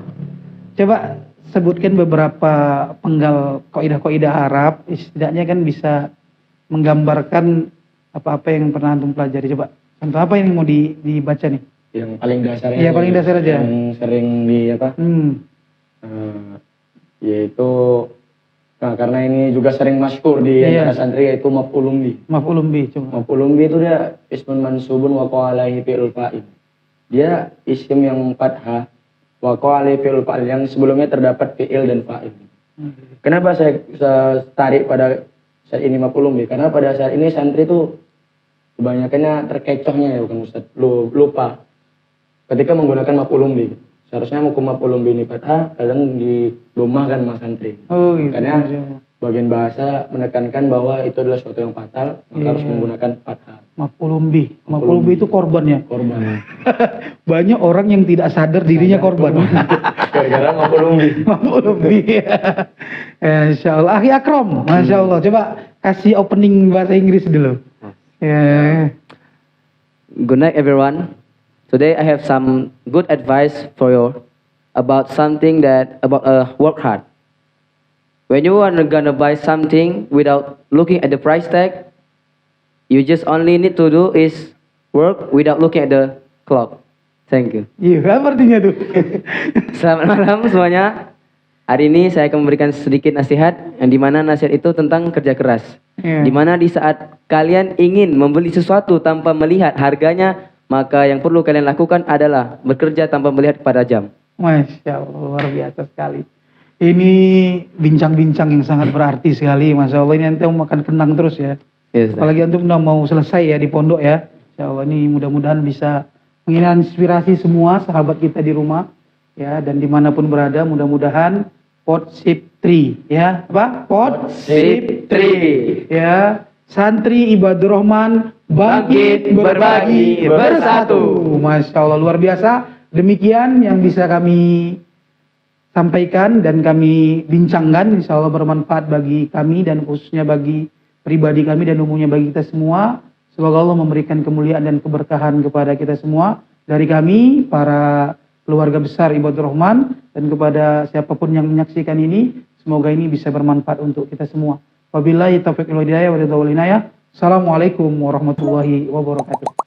coba sebutkan beberapa penggal kaidah-kaidah Arab, setidaknya kan bisa menggambarkan apa-apa yang pernah antum pelajari. Coba, contoh apa yang mau dibaca nih? Yang paling dasar. Iya, paling dasar aja. Yang sering di apa? Yaitu. Nah, karena ini juga sering masyhur di antara santri, yaitu maf'ulun bi. Maf'ulun bi, coba. Maf'ulun bi itu dia ismun mansubun wa qa'alaihi fi'il fa'il. Dia isim yang fathah wa qa'alaihi fi'il fa'il, yang sebelumnya terdapat fi'il dan fa'il. Kenapa saya tarik pada saat ini maf'ulun bi? Karena pada saat ini santri itu kebanyakannya terkecohnya ya, bukan Ustaz, lupa ketika menggunakan maf'ulun bi. Seharusnya hukum maf'ulun bi ini fathah, kadang dilumahkan mas santri. Oh, gitu. Karena bagian bahasa menekankan bahwa itu adalah suatu yang fatal, maka harus menggunakan fathah. Maf'ulun bi. Maf'ulun bi itu korban ya? Korban. Banyak orang yang tidak sadar dirinya korban. Gara-gara maf'ulun bi. Maf'ulun bi. Insya Allah. Akhi Akram, Masya Allah. Coba kasih opening bahasa Inggris dulu. Good night everyone. Today I have some good advice for you about something about work hard. When you are gonna buy something without looking at the price tag, you just only need to do is work without looking at the clock. Thank you. Iya, apa artinya tuh? Selamat malam semuanya. Hari ini saya akan memberikan sedikit nasihat, yang dimana nasihat itu tentang kerja keras. Dimana di saat kalian ingin membeli sesuatu tanpa melihat harganya, maka yang perlu kalian lakukan adalah bekerja tanpa melihat pada jam. Masya Allah, luar biasa sekali. Ini bincang-bincang yang sangat berarti sekali. Masya Allah, ini nanti mau makan kenang terus ya. Yes, apalagi antum udah mau selesai ya di pondok ya. Masya Allah, ini mudah-mudahan bisa menginspirasi semua sahabat kita di rumah. Ya, dan dimanapun berada, mudah-mudahan Podsip 3 ya. Apa? Podsip 3 ya. Santri Ibadur Rahman bangkit, berbagi, bersatu. Masya Allah, luar biasa. Demikian yang bisa kami sampaikan dan kami bincangkan. Insya Allah bermanfaat bagi kami dan khususnya bagi pribadi kami dan umumnya bagi kita semua. Semoga Allah memberikan kemuliaan dan keberkahan kepada kita semua. Dari kami, para keluarga besar Ibadur Rahman, dan kepada siapapun yang menyaksikan ini, semoga ini bisa bermanfaat untuk kita semua. Wabillahi taufiq wal hidayah wa ridha wal inayah. Assalamualaikum warahmatullahi wabarakatuh.